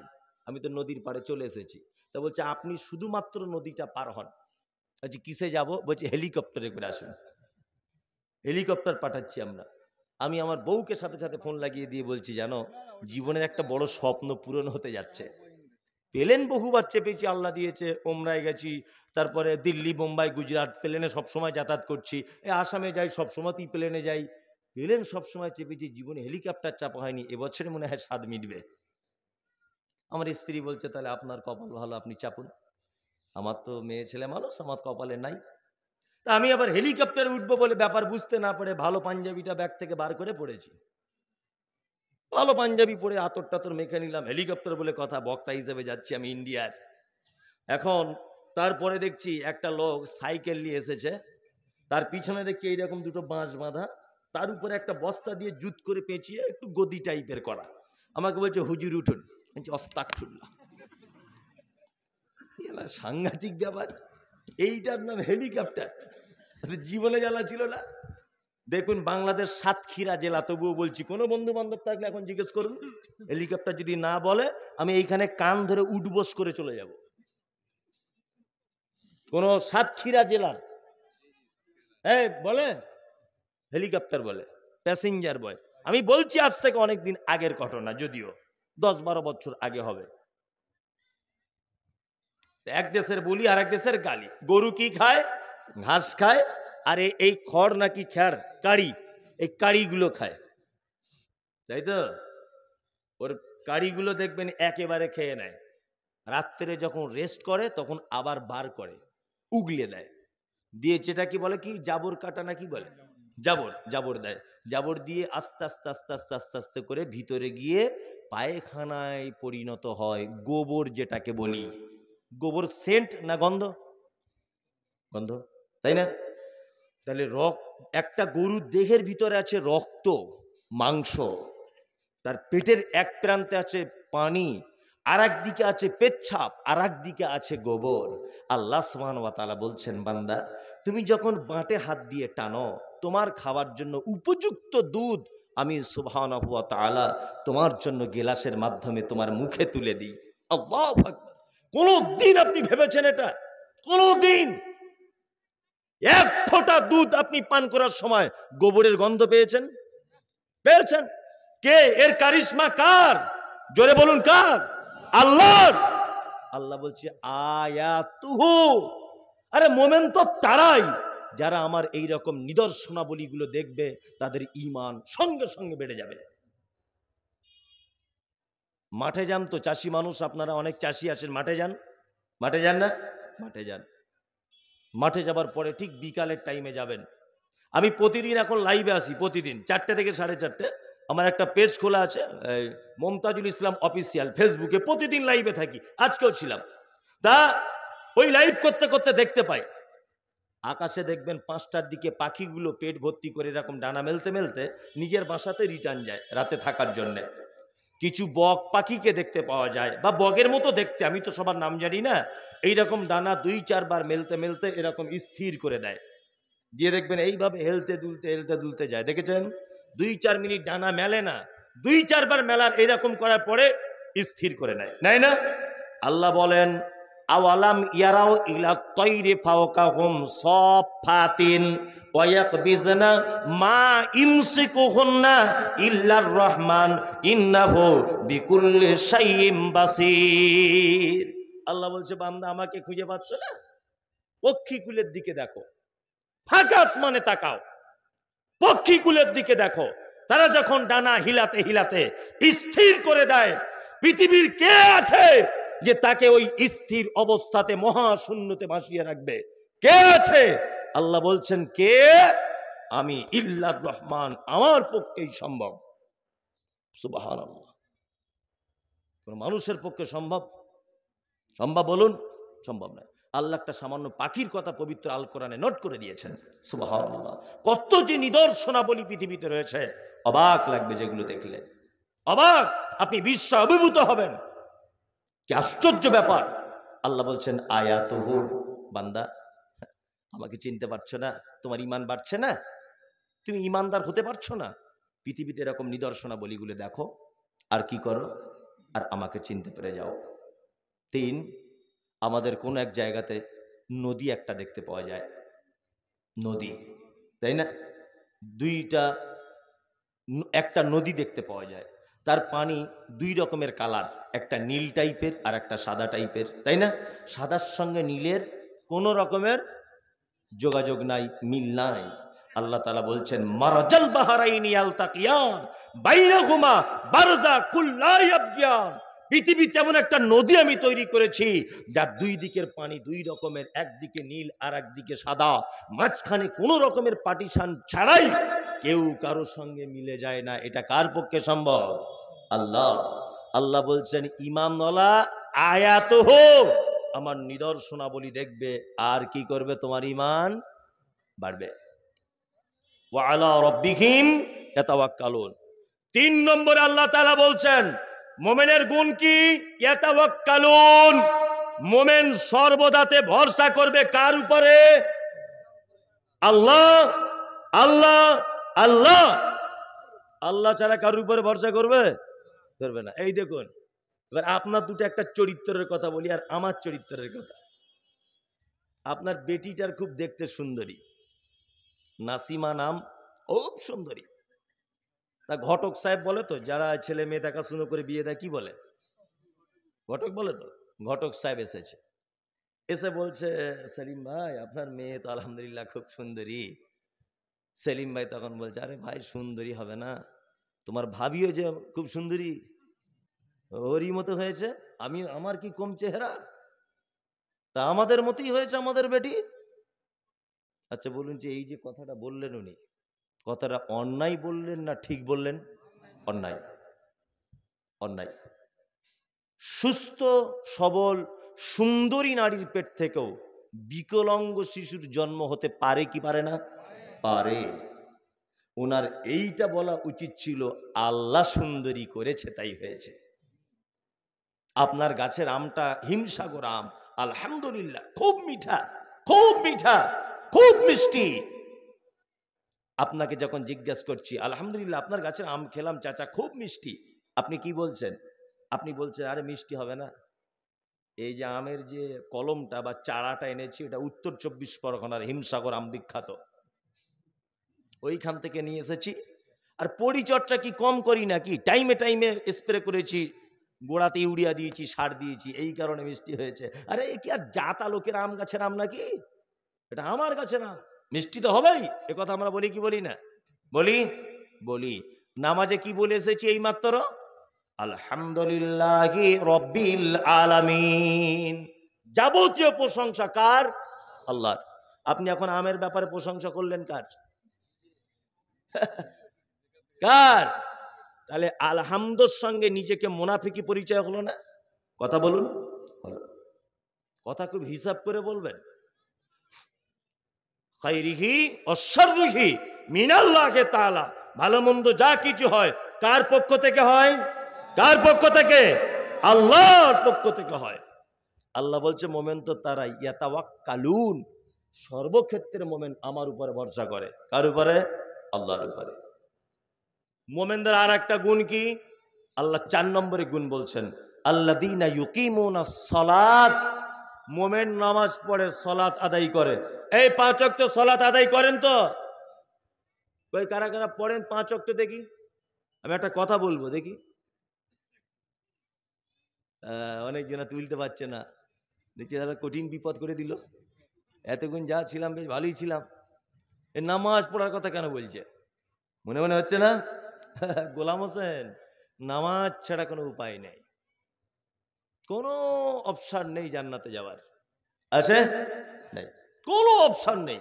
আমি তো নদীর পাড়ে চলে এসেছি। তা বলছে, আপনি শুধুমাত্র নদীটা পার হন, আচ্ছা কিসে যাব? বলছি হেলিকপ্টারে করে আসুন। হেলিকপ্টার পাঠাচ্ছি আমরা। আমি আমার বউকে সাথে সাথে ফোন লাগিয়ে দিয়ে বলছি, জানো জীবনের একটা বড় স্বপ্ন পূরণ হতে যাচ্ছে। প্লেন বহুবার চেপেছি, আল্লাহ দিয়েছে, ওমরায় গেছি, তারপরে দিল্লি, বোম্বাই, গুজরাট, প্লেনে সবসময় যাতায়াত করছি। আসামে যাই, সবসময়তেই প্লেনে যাই। প্লেন সবসময় চেপেছি, জীবনে হেলিকপ্টার চাপা হয়নি। এবছরে মনে হয় স্বাদ মিটবে। আমার স্ত্রী বলছে, তাহলে আপনার কপাল ভালো, আপনি চাপুন। আমার তো মেয়ে ছেলে মানুষ, আমার কপালে নাই। তা আমি আবার হেলিকপ্টারে উঠবো বলে ব্যাপার বুঝতে না পারে ভালো পাঞ্জাবিটা ব্যাগ থেকে বার করে পড়েছি। ভালো পাঞ্জাবি পরে আতর টাতর মেখে নিলাম। হেলিকপ্টার বলে কথা, বক্তা হিসেবে যাচ্ছি আমি ইন্ডিয়ার। এখন তারপরে দেখছি একটা লোক সাইকেল নিয়ে এসেছে, তার পিছনে দেখছি এইরকম দুটো বাঁশ বাঁধা, তার উপরে একটা বস্তা দিয়ে জুত করে পেঁচিয়ে একটু গদি টাইপের করা। আমাকে বলছে, হুজুর উঠুন। আস্তাগফিরুল্লাহ। সাংঘাতিক ব্যাপার। এইটার নাম হেলিকপ্টার? জীবনে জ্বালা ছিল না। দেখুন বাংলাদেশ সাতক্ষীরা জেলা, তবুও বলছি, কোনো বন্ধু বান্ধব থাকলে এখন জিজ্ঞেস করুন, হেলিকপ্টার যদি না বলে আমি এইখানে কান ধরে উঠবোস করে চলে যাব। কোন সাতক্ষীরা জেলার বলে হেলিকপ্টার বলে, প্যাসেঞ্জার বয়। আমি বলছি আজ থেকে অনেকদিন আগের ঘটনা, যদিও 10-12 বছর আগে হবে। এক দেশের বলি আর এক দেশের গালি। গরু কি খায়? ঘাস খায়। আর এই খড় নাকি খ্যার কাড়ি, এই কাড়িগুলো খায়, তাই তো? ওর কাড়িগুলো দেখবেন একেবারে খেয়ে নেয়। রাত্রে যখন রেস্ট করে তখন আবার বার করে, উগলে দেয়, দিয়ে যেটা কি বলে, কি জাবর কাটা নাকি বলে, জাবর দেয়। জাবর দিয়ে আস্তে আস্তে আস্তে আস্তে আস্তে আস্তে করে ভিতরে গিয়ে পায়খানায় পরিণত হয়। গোবর যেটাকে বলি, গোবর সেন্ট না গন্ধ? গন্ধ, তাই না? তাহলে একটা গরুর দেহের ভিতরে আছে রক্ত, মাংস, তার পেটের এক প্রান্তে আছে পানি, আর একদিকে আছে পেচ্ছাপ, আর একদিকে আছে গোবর। আল্লাহ সুবহানাহু ওয়া তাআলা বলছেন, বান্দা তুমি যখন বাঁটে হাত দিয়ে টানো, তোমার খাওয়ার জন্য উপযুক্ত দুধ আমি সুবহানাহু ওয়া তাআলা তোমার জন্য গেলাসের মাধ্যমে তোমার মুখে তুলে দিই। আল্লাহু আকবার। কোনদিন আপনি ভেবেছেন এটা? কোনদিন এক ফোঁটা দুধ আপনি পান করার সময় গোবরের গন্ধ পেয়েছেন? পেয়েছেন? কে এর কারিশমা কার? জোরে বলুন কার? আল্লাহর। আল্লাহ বলছে আয়াতুহু। আরে মোমেন তো তারাই যারা আমার এই রকম নিদর্শনাবলীগুলো দেখবে, তাদের ঈমান সঙ্গে সঙ্গে বেড়ে যাবে। মাঠে যান তো, চাষি মানুষ আপনারা, অনেক চাষি আসেন, মাঠে যান। মাঠে যান না? মাঠে যান। মাঠে যাবার পরে ঠিক বিকালের টাইমে যাবেন। আমি প্রতিদিন এখন লাইভে আসি, প্রতিদিন 4টে থেকে 4:30। আমার একটা পেজ খোলা আছে, মমতাজুল ইসলাম অফিসিয়াল, ফেসবুকে প্রতিদিন লাইভে থাকি, আজকেও ছিলাম। তা ওই লাইভ করতে করতে দেখতে পাই আকাশে দেখবেন 5টার দিকে পাখিগুলো পেট ভর্তি করে এরকম ডানা মেলতে মেলতে নিজের বাসাতে রিটার্ন যায় রাতে থাকার জন্য। কিছু বক পাখিকে দেখতে পাওয়া যায়, বা বগের মতো দেখতে, আমি তো সবার নাম জানি না, এইরকম ডানা 2-4 বার মেলতে মেলতে এরকম স্থির করে দেয়, দিয়ে দেখবেন এইভাবে হেলতে দুলতে যায়। দেখেছেন? 2-4 মিনিট ডানা মেলে না, 2-4 বার মেলার এরকম করার পরে স্থির করে নেয়, নাই না? আল্লাহ বলেন, আওয়ালাম ইয়ারাও ইলা তাইরি ফাওকাহুম সাফাতিন ওয়া ইয়াকবিজনা মা ইমসিকুহুন্না ইল্লার রহমান ইন্নাহু বিকুল্লি শাইইন বাসীর। আল্লাহ বলছে, বান্দা আমাকে খুঁজে পাচ্ছ না? পক্ষীকুলের দিকে দেখো, ফাঁকা আসমানে তাকাও, পক্ষীকুলের দিকে দেখো, তারা যখন ডানা হিলাতে হিলাতে স্থির করে দেয়, পৃথিবীর কে আছে যে তাকে ওই স্থির অবস্থাতে মহাশূন্যতে ভাসিয়ে রাখবে? কে আছে? আল্লাহ বলছেন, কে? আমি, ইল্লার রহমান, আমার পক্ষেই সম্ভব। সুবহানাল্লাহ। কোন মানুষের পক্ষে সম্ভব? সম্ভব বলুন? সম্ভব নয়। আল্লাহ একটা সামান্য পাখির কথা পবিত্র আল কোরআনে নোট করে দিয়েছেন। সুবহানাল্লাহ। কত যে নিদর্শনাবলী পৃথিবীতে রয়েছে, অবাক লাগবে যেগুলো দেখলে, অবাক, আপনি বিস্ময়ে অভিভূত হবেন। কি আশ্চর্য ব্যাপার! আল্লাহ বলছেন আয়াতুহু, বান্দা আমাকে চিনতে পারছো না? তোমার ঈমান বাড়ছে না? তুমি ঈমানদার হতে পারছো না? পৃথিবীতে এরকম নিদর্শনাবলীগুলো দেখো, আর কি করো? আর আমাকে চিনতে পেরে যাও। 3, আমাদের কোন এক জায়গাতে নদী একটা দেখতে পাওয়া যায়, নদী, তাই না? দুইটা, একটা নদী দেখতে পাওয়া যায়, তার পানি দুই রকমের কালার, একটা নীল টাইপের আর একটা সাদা টাইপের, তাই না? সাদার সঙ্গে নীলের কোনো রকমের যোগাযোগ নাই, মিল নাই। আল্লাহ তাআলা বলছেন মারাজাল বাহরাইনি ইয়ালতাকিয়ান বাইনাহুমা বারযাকুল লা ইয়াবগিয়ান। পৃথিবীতে এমন একটা নদী আমি তৈরি করেছি যার দুই দিকের পানি দুই রকমের, একদিকে নীল আর একদিকে সাদা, মাঝখানে কোনো রকমের পার্টিশন ছাড়াই কেউ কারোর সঙ্গে মিলে যায় না। এটা কার পক্ষে সম্ভব? আল্লাহ। আল্লাহ বলছেন ইমানওয়ালা আয়াত হো, আমার নিদর্শনাবলী দেখবে আর কি করবে? তোমার ঈমান বাড়বে। ওয়া আলা রাব্বিহিম ইয়াতাওয়াক্কালুন। 3 নম্বরে আল্লাহ তাআলা বলছেন মুমিনের গুণ কি? ইয়াতাওয়াক্কালুন। মুমিন সর্বদাতে ভরসা করবে কার উপরে? আল্লাহ, আল্লাহ, আল্লাহ। আল্লাহ ছাড়া কার উপরে ভরসা করবে? করবে না। এই দেখুন, এবার আপনার দুটো একটা চরিত্রের কথা বলি আর আমার চরিত্রের কথা। আপনার বেটিটার খুব দেখতে সুন্দরী, নাসিমা নাম, খুব সুন্দরী। তা ঘটক সাহেব বলে তো, যারা ছেলে মেয়ে দেখাশুনো করে বিয়ে দেয় কি বলে? ঘটক বলে তো। ঘটক সাহেব এসেছে, এসে বলছে সেলিম ভাই আপনার মেয়ে তো আলহামদুলিল্লাহ খুব সুন্দরী। সেলিম ভাই তখন বলছে আরে ভাই সুন্দরী হবে না, তোমার ভাবিও যে খুব সুন্দরী, ওরই মতো হয়েছে। আমার কি কম চেহারা? তা আমাদের মতোই হয়েছে আমাদের বেটি। আচ্ছা বলুন যে এই যে কথাটা বললেন উনি, কথাটা অন্যায় বললেন না ঠিক বললেন? অন্যায়, অন্যায়। সুস্থ সবল সুন্দরী নারীর পেট থেকেও বিকলাঙ্গ শিশুর জন্ম হতে পারে কি পারে না? পারে। ওনার এইটা বলা উচিত ছিল আল্লাহ সুন্দরী করেছে তাই হয়েছে। আপনার গাছের আমটা হিমসাগর আম, আলহামদুলিল্লাহ খুব মিঠা, খুব মিঠা, খুব মিষ্টি। আপনাকে যখন জিজ্ঞাসা করছি আলহামদুলিল্লাহ আপনার গাছের আম খেলাম চাচা খুব মিষ্টি, আপনি কি বলছেন? আপনি বলছেন আরে মিষ্টি হবে না, এই যে আমের যে কলমটা বা চারাটা এনেছি এটা উত্তর 24 পরগনার হিমসাগর আম বিখ্যাত, ওইখান থেকে নিয়ে এসেছি। আর পরিচর্যা কি কম করি নাকি? টাইমে টাইমে স্প্রে করেছি, গোড়াতে ইউরিয়া দিয়েছি, সার দিয়েছি, এই কারণে মিষ্টি হয়েছে। আরে কি আর জাতা লোকের আম গাছের আম নাকি? এটা আমার গাছের আম, মিষ্টি তো হবেই। এ কথা আমরা বলি কি বলি না? বলি, বলি। নামাজে কি বলে এসেছি এই মাত্র? আলহামদুলিল্লাহি রাব্বিল আলামিন। যাবতীয় প্রশংসা কার? আল্লাহর। আপনি এখন আমের ব্যাপারে প্রশংসা করলেন কার? কার? তাহলে আলহামদুর সঙ্গে নিজেকে মুনাফিকি পরিচয় হলো না? কথা বলুন, কথা খুব হিসাব করে বলবেন। খাইরিহি অশাররিহি মিনাল্লাহি তাআলা। ভালো মন্দ যা কিছু হয় কার পক্ষ থেকে হয়? কার পক্ষ থেকে? আল্লাহর পক্ষ থেকে হয়। আল্লাহ বলছে মোমেন তো তারা ইয়াতাওয়াক্কালুন, সর্বক্ষেত্রে মোমেন আমার উপরে ভরসা করে। কার উপরে? আল্লাহর উপরে। মোমেনদের আর একটা গুণ কি? আল্লাহ 4 নম্বরে গুণ বলছেন আল্লাযীনা ইউকিমুনাস সালাত। মোমেন নামাজ পড়ে, সালাত আদায় করে। এই 5 ওয়াক্ত সালাত আদায় করেন তো? কই কারা কারা পড়েন 5 ওয়াক্ত দেখি? আমি একটা কথা বলবো দেখি। অনেকজনা তুলতে পারছে না, দেখছি দাদা কঠিন বিপদ করে দিল। এতক্ষণ যা ছিলাম বেশ ভালোই ছিলাম, এ নামাজ পড়ার কথা কেন বলছে? মনে মনে হচ্ছে না? গোলাম হোসেন, নামাজ ছাড়া কোনো উপায় নেই, কোনো অপশন নেই জান্নাতে যাওয়ার। আছে? নেই, কোনো অপশন নেই।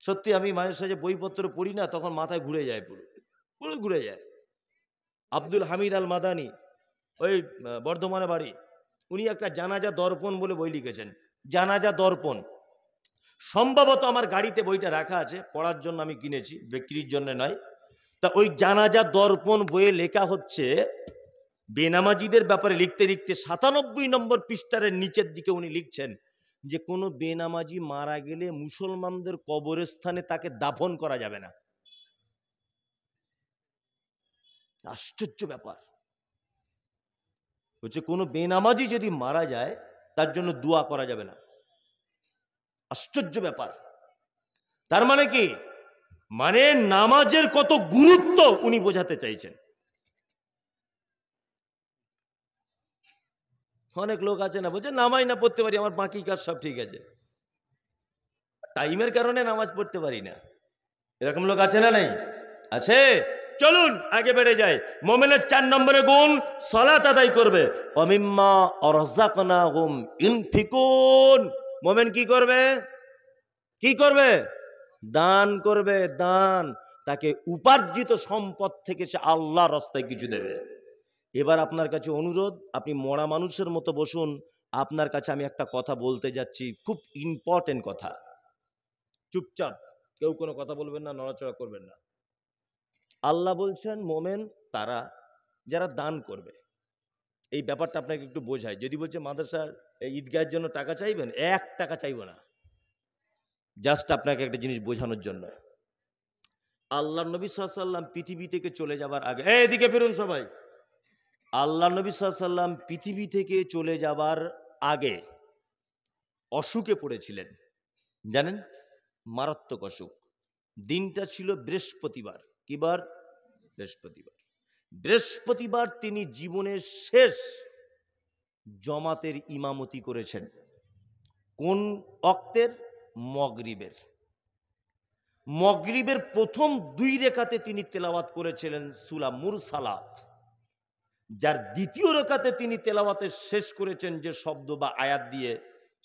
সত্যি আমি মাঝে সাঝে বইপত্র পড়ি না, তখন মাথায় ঘুরে যায়, পুরো পুরো ঘুরে যায়। আব্দুল হামিদ আল মাদানি, ওই বর্ধমানে বাড়ি, উনি একটা জানাজা দর্পণ বলে বই লিখেছেন। জানাজা দর্পণ, সম্ভবত আমার গাড়িতে বইটা রাখা আছে, পড়ার জন্য আমি কিনেছি, বিক্রির জন্য নয়। তা ওই জানাজা দর্পণ বইয়ে লেখা হচ্ছে, বেনামাজিদের ব্যাপারে লিখতে লিখতে 97 নম্বর পৃষ্ঠার নিচের দিকে উনি লিখছেন যে কোনো বেনামাজি মারা গেলে মুসলমানদের কবরস্থানে তাকে দাফন করা যাবে না। আশ্চর্য ব্যাপার হচ্ছে, কোনো বেনামাজি যদি মারা যায় তার জন্য দোয়া করা যাবে না। আশ্চর্য ব্যাপার। তার মানে কি, মানে নামাজের কত গুরুত্ব উনি বোঝাতে চাইছেন। অনেক লোক আছে না, বলছে নামাজ না পড়তে পারি, আমার বাকি কাজ সব ঠিক আছে, টাইমের কারণে নামাজ পড়তে পারি না, এরকম লোক আছে না? নাই আছে। চলুন আগে বেড়ে যায়। মোমেনের 4 নম্বরে গুণ সালাত আদায় করবে। অমিম্মা আরযাকনাহুম ইনফিকুন। মোমেন কি করবে? কি করবে? দান করবে। দান, তাকে উপার্জিত সম্পদ থেকে সে আল্লাহর রাস্তায় কিছু দেবে। এবার আপনার কাছে অনুরোধ, আপনি মরা মানুষের মতো বসুন। আপনার কাছে আমি একটা কথা বলতে যাচ্ছি, খুব ইম্পর্টেন্ট কথা। চুপচাপ, কেউ কোনো কথা বলবেন না, নড়াচড়া করবেন না। আল্লাহ বলছেন মোমেন তারা যারা দান করবে। এই ব্যাপারটা আপনাকে একটু বোঝায়। যদি বলছে মাদ্রাসা ঈদগাহের জন্য টাকা চাইবেন, 1 টাকা চাইব না, জাস্ট আপনাকে একটা জিনিস বোঝানোর জন্য। আল্লাহ নবী সাল্লাল্লাহু আলাইহি ওয়াসাল্লাম পৃথিবী থেকে চলে যাবার আগে, এদিকে ফিরুন সবাই। আল্লাহ নবী সাল্লাল্লাহু আলাইহি ওয়াসাল্লাম পৃথিবী থেকে চলে যাবার আগে অসুখে পড়েছিলেন, জানেন? মারাত্মক অসুখ। দিনটা ছিল বৃহস্পতিবার। কি বার? বৃহস্পতিবার। বৃহস্পতিবার তিনি জীবনের শেষ জমাতের ইমামতি করেছেন। কোন ওয়াক্তের? মাগরিবের। মাগরিবের প্রথম 2 রাকাতে তিনি তেলাওয়াত করেছিলেন সূরা মুরসালাত। যার দ্বিতীয় রাকাতে তিনি তেলাওয়াতে শেষ করেছেন যে শব্দ বা আয়াত দিয়ে,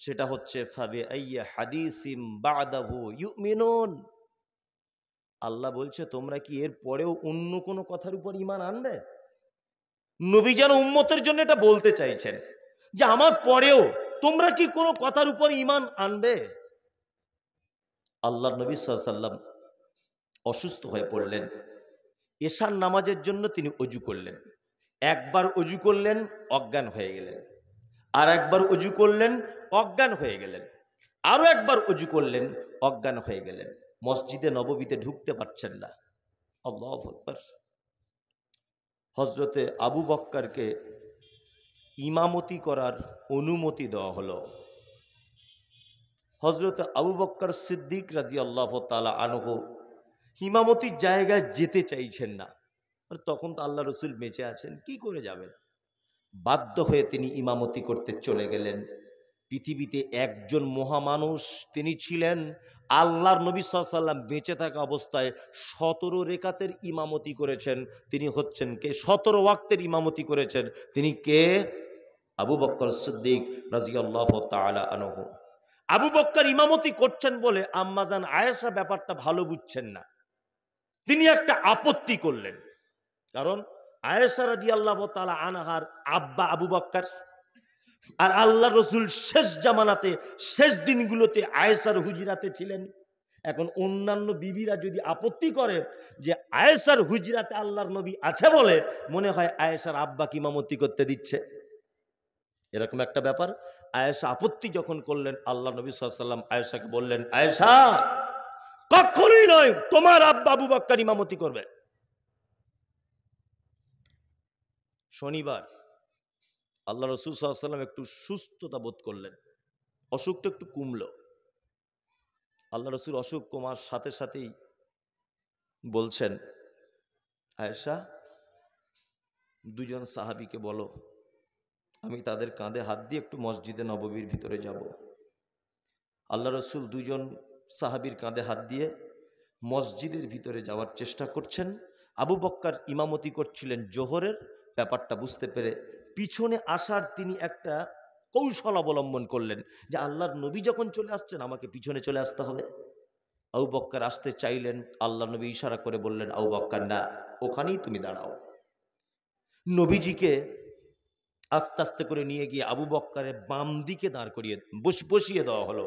সেটা হচ্ছে ফাবি আইয়্যা হাদিসিম বাদাহু ইউমিনুন। আল্লাহ বলছে তোমরা কি এর পরেও অন্য কোনো কথার উপর ঈমান আনবে? নবী যেন উম্মতের জন্য এটা বলতে চাইছেন যে আমার পরেও তোমরা কি কোনো কথার উপর ঈমান আনবে? আল্লাহর নবী সাল্লাল্লাহু আলাইহি ওয়াসাল্লাম অসুস্থ হয়ে পড়লেন। এশার নামাজের জন্য তিনি ওযু করলেন। একবার ওযু করলেন, অজ্ঞান হয়ে গেলেন। আর একবার ওযু করলেন, অজ্ঞান হয়ে গেলেন। আরো একবার ওযু করলেন, অজ্ঞান হয়ে গেলেন। মসজিদে নববীতে ঢুকতে পারছেন না। আল্লাহু আকবার। হযরতে আবু বক্করকে ইমামতি করার অনুমতি দেওয়া হলো। হযরতে আবু বক্কর সিদ্দিক রাদিয়াল্লাহু তাআলা আনহু ইমামতির জায়গায় যেতে চাইছেন না। আর তখন তো আল্লাহ রসুল বেঁচে আছেন, কি করে যাবেন? বাধ্য হয়ে তিনি ইমামতি করতে চলে গেলেন। পৃথিবীতে একজন মহামানুষ তিনি ছিলেন, আল্লাহর নবী সাল্লাল্লাহু আলাইহি ওয়াসাল্লাম বেঁচে থাকা অবস্থায় 17 রাকাতের ইমামতি করেছেন। তিনি হচ্ছেন কে? 17 ওয়াক্তের ইমামতি করেছেন। তিনি কে? আবু বক্কর সিদ্দিক রাদিয়াল্লাহু তাআলা আনহু। আবু বক্কর ইমামতি করছেন বলে আম্মাজান আয়েশা ব্যাপারটা ভালো বুঝছেন না। তিনি একটা আপত্তি করলেন, কারণ আয়েশা রাদিয়াল্লাহু তাআলা আনহার আব্বা আবু বক্কর, আর আল্লাহ রসুল শেষ জামানাতে শেষ দিনগুলোতে আয়েশার হুজরাতে ছিলেন। এখন অন্যান্য বিবিরা যদি আপত্তি করে যে আয়েশার হুজরাতে আল্লাহর নবী আছে বলে মনে হয় আয়েশার আব্বাকে ইমামতি করতে দিচ্ছে, এরকম একটা ব্যাপার। আয়েশা আপত্তি যখন করলেন, আল্লাহ নবী সাল্লাল্লাহু আলাইহি ওয়াসাল্লাম আয়েশাকে বললেন, আয়েশা কখনোই নয়, তোমার আব্বা আবু বক্কর ইমামতি করবে। শনিবার আল্লাহ রাসূল সাল্লাল্লাহু আলাইহি ওয়াসাল্লাম একটু সুস্থতা বোধ করলেন, অসুখটা একটু কমলো। আল্লাহ রাসূল অসুখ কমার সাথে সাথেই বলছেন, আয়েশা 2 জন সাহাবীকে বলো আমি তাদের কাঁধে হাত দিয়ে একটু মসজিদে নববীর ভিতরে যাব। আল্লাহ রাসূল 2 জন সাহাবীর কাঁধে হাত দিয়ে মসজিদের ভিতরে যাওয়ার চেষ্টা করছেন। আবু বক্কর ইমামতি করছিলেন জোহরের। ব্যাপারটা বুঝতে পেরে পিছনে আসার তিনি একটা কৌশল অবলম্বন করলেন যে আল্লাহর নবী যখন চলে আসছেন আমাকে পিছনে চলে আসতে হবে। আবু বক্কর আসতে চাইলেন, আল্লাহ নবী ইশারা করে বললেন, আবু বক্কর না, ওখানেই তুমি দাঁড়াও। নবীজিকে আস্তে আস্তে করে নিয়ে গিয়ে আবু বক্করের বাম দিকে দাঁড় করিয়ে বসিয়ে দেওয়া হলো।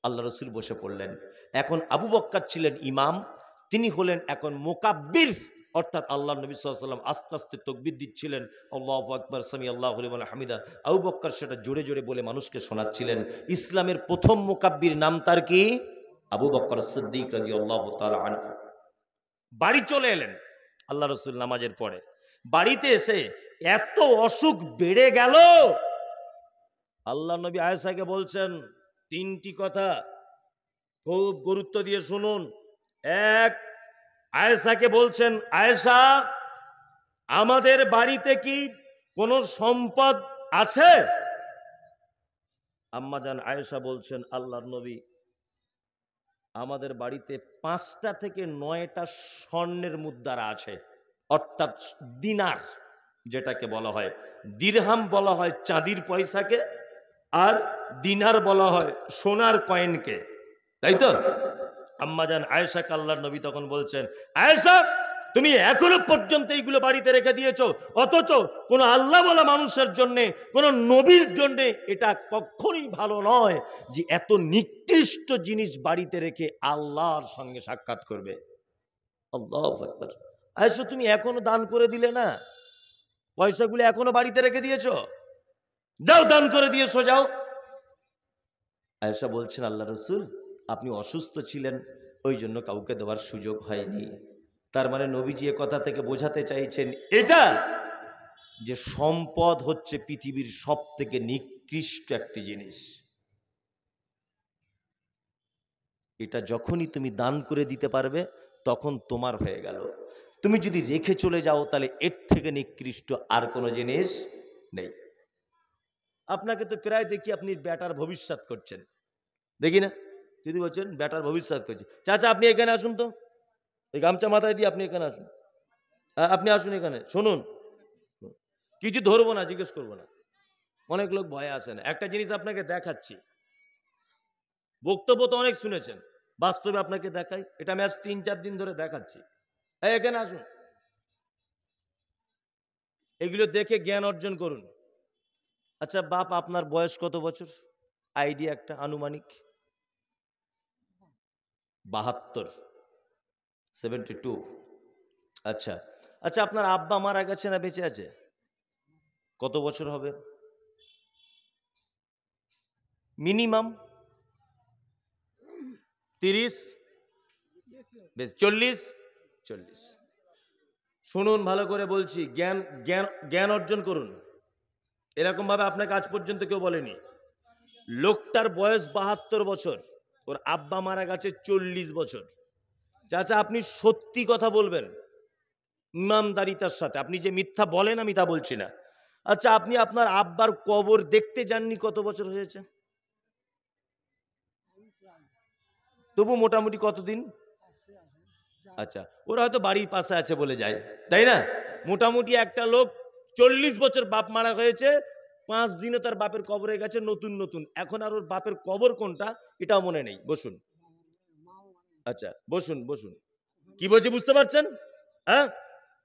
আল্লাহ রসুল বসে পড়লেন। এখন আবু বক্কর ছিলেন ইমাম, তিনি হলেন এখন মুকাব্বির, অর্থাৎ আল্লাহ নবী সাল্লাল্লাহু আলাইহি ওয়াসাল্লাম আস্তে আস্তে তাকবীর দিচ্ছিলেন, আল্লাহু আকবার সামি আল্লাহু লিমান হামিদা। আবু বক্কর সেটা জোরে জোরে বলে মানুষকে শোনাচ্ছিলেন। ইসলামের প্রথম মুকাব্বির নাম তার কি? আবু বক্কর সিদ্দিক রাদিয়াল্লাহু তাআলা আনহু। বাড়ি চলে এলেন আল্লাহ রসুল নামাজের পরে। বাড়িতে এসে এত অসুখ বেড়ে গেল, আল্লাহ নবী আয়েশাকে বলছেন 3টি কথা, খুব গুরুত্ব দিয়ে শুনুন। এক, আয়েশাকে বলছেন, আয়েশা আমাদের বাড়িতে কি কোনো সম্পদ আছে? আম্মাজান আয়েশা বলছেন, আল্লাহর নবী আমাদের বাড়িতে 5টা থেকে 9টা স্বর্ণের মুদ্রা আছে, অর্থাৎ দিনার যেটাকে বলা হয়। দিরহাম বলা হয় চাঁদির পয়সাকে, আর দিনার বলা হয় সোনার কয়েনকে, তাই তো? আম্মাজান আয়েশাকে আল্লাহর নবী তখন বলছেন, আয়েশা তুমি এখনো পর্যন্ত এইগুলো বাড়িতে রেখে দিয়েছো, অথচ কোন আল্লাহ বলা মানুষের জন্য, কোন নবীর জন্য এটা কখনোই ভালো নয় যে এত নিকৃষ্ট জিনিস বাড়িতে রেখে আল্লাহর সঙ্গে সাক্ষাৎ করবে। আল্লাহু আকবার। আয়েশা তুমি এখনো দান করে দিলে না, পয়সাগুলো এখনো বাড়িতে রেখে দিয়েছো, যাও দান করে দিয়েছো, যাও। আয়েশা বলছেন, আল্লাহ রসুল আপনি অসুস্থ ছিলেন, ওই জন্য কাউকে দেওয়ার সুযোগ হয়নি। তার মানে নবীজি এ কথা থেকে বোঝাতে চাইছেন এটা, যে সম্পদ হচ্ছে পৃথিবীর সব থেকে নিকৃষ্ট একটি জিনিস। এটা যখনই তুমি দান করে দিতে পারবে তখন তোমার হয়ে গেল। তুমি যদি রেখে চলে যাও তাহলে এর থেকে নিকৃষ্ট আর কোনো জিনিস নেই। আপনাকে তো প্রায় দেখি আপনি বেটার ভবিষ্যৎ করছেন, দেখি না? যদি বলছেন বেটার ভবিষ্যৎ করছে, চাচা আপনি এখানে আসুন তো, এই গামছা মাথায় দিয়ে আপনি এখানে আসুন, আপনি আসুন এখানে, শুনুন, কিছু ধরবো না, জিজ্ঞেস করবো না। অনেক লোক ভয়ে আসে না। একটা জিনিস আপনাকে দেখাচ্ছি, বক্তব্য তো অনেক শুনেছেন, বাস্তবে আপনাকে দেখাই। এটা আমি আজ 3-4 দিন ধরে দেখাচ্ছি। এখানে আসুন, এগুলো দেখে জ্ঞান অর্জন করুন। আচ্ছা বাপ, আপনার বয়স কত বছর? আইডিয়া একটা আনুমানিক? 72, 72। আচ্ছা আচ্ছা, আপনার আব্বা মারা গেছে না বেঁচে আছে? কত বছর হবে মিনিমাম? 30, বেশ 40। শুনুন ভালো করে বলছি, জ্ঞান জ্ঞান জ্ঞান অর্জন করুন। এরকম ভাবে আপনাকে আজ পর্যন্ত কেউ বলেনি। লোকটার বয়স 72 বছর, ওর আব্বা মারা গেছে 40 বছর। চাচা আপনি সত্যি কথা বলবেন ইমানদারিতার সাথে, আপনি যে মিথ্যা বলেন আমি তা বলছি না। আচ্ছা আপনি আপনার আব্বার কবর দেখতে যাননি কত বছর হয়েছে? তবু মোটামুটি কতদিন? আচ্ছা, ওরা হয়তো বাড়ির পাশে আছে বলে যায়, তাই না? মোটামুটি একটা লোক 40 বছর বাপ মারা হয়েছে, 5 দিনে তার বাপের কবরে গেছে নতুন নতুন। এখন আর ওর বাপের কবর কোনটা এটাও মনে নেই। বসুন, আচ্ছা বসুন বসুন। কি বলছি বুঝতে পারছেন? হ্যাঁ,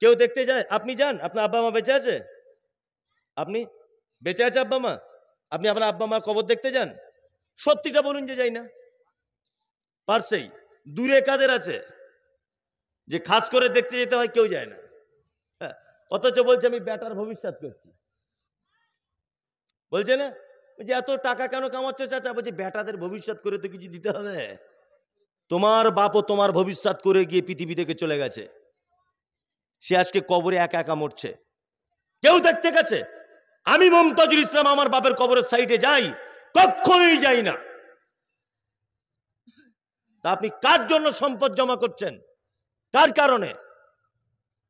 কেউ দেখতে যায়? আপনি যান? আপনার আব্বা মা বেঁচে আছে? আপনি বেঁচে আছে আব্বা মা? আপনি আপনার আব্বা মা কবর দেখতে যান? সত্যিটা বলুন যে যাই না। পারছেই দূরে কাদের আছে যে খাস করে দেখতে যেতে হয়? কেউ যায় না। হ্যাঁ, অথচ বলছে আমি বেটার ভবিষ্যৎ করছি, বলছে না? যে এত টাকা কেন কামাচ্ছ চাচা? বলছে বেটাদের ভবিষ্যৎ করে তো কিছু দিতে হবে। তোমার বাপও তোমার ভবিষ্যৎ করে গিয়ে পৃথিবী থেকে চলে গেছে, সে আজকে কবরে একা একা মরছে, কেউ দেখতে গেছে? আমি মমতাজুল ইসলাম আমার বাপের কবরের সাইডে যাই? কখনোই যাই না। তা আপনি কার জন্য সম্পদ জমা করছেন? কার কারণে?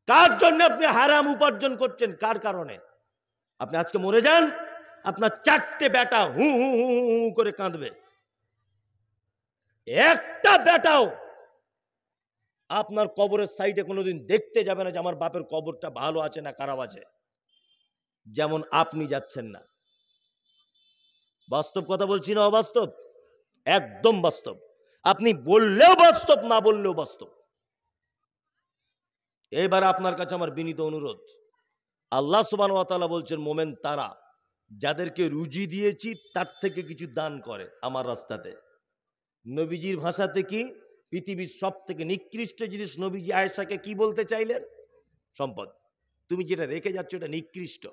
কার জন্য আপনি হারাম উপার্জন করছেন? কার কারণে? আপনি আজকে মরে যান, আপনার 4টে বেটা হু হু হু হু করে কাঁদবে, একটা বেটাও আপনার কবরের সাইডে কোনোদিন দেখতে যাবে না যে আমার বাপের কবরটা ভালো আছে না খারাপ আছে, যেমন আপনি যাচ্ছেন না। বাস্তব কথা বলছি না অবাস্তব? একদম বাস্তব। আপনি বললেও বাস্তব, না বললেও বাস্তব। এবার আপনার কাছে আমার বিনীত অনুরোধ, আল্লাহ সুবহানাহু ওয়া তাআলা বলছেন মোমেন তারা যাদেরকে রুজি দিয়েছি তার থেকে কিছু দান করে আমার রাস্তাতে। নবীজির ভাষাতে কি? পৃথিবীর সব থেকে নিকৃষ্ট জিনিস নবীজি আয়েশাকে কি বলতে চাইলেন? সম্পদ। তুমি যেটা রেখে যাচ্ছ এটা নিকৃষ্ট।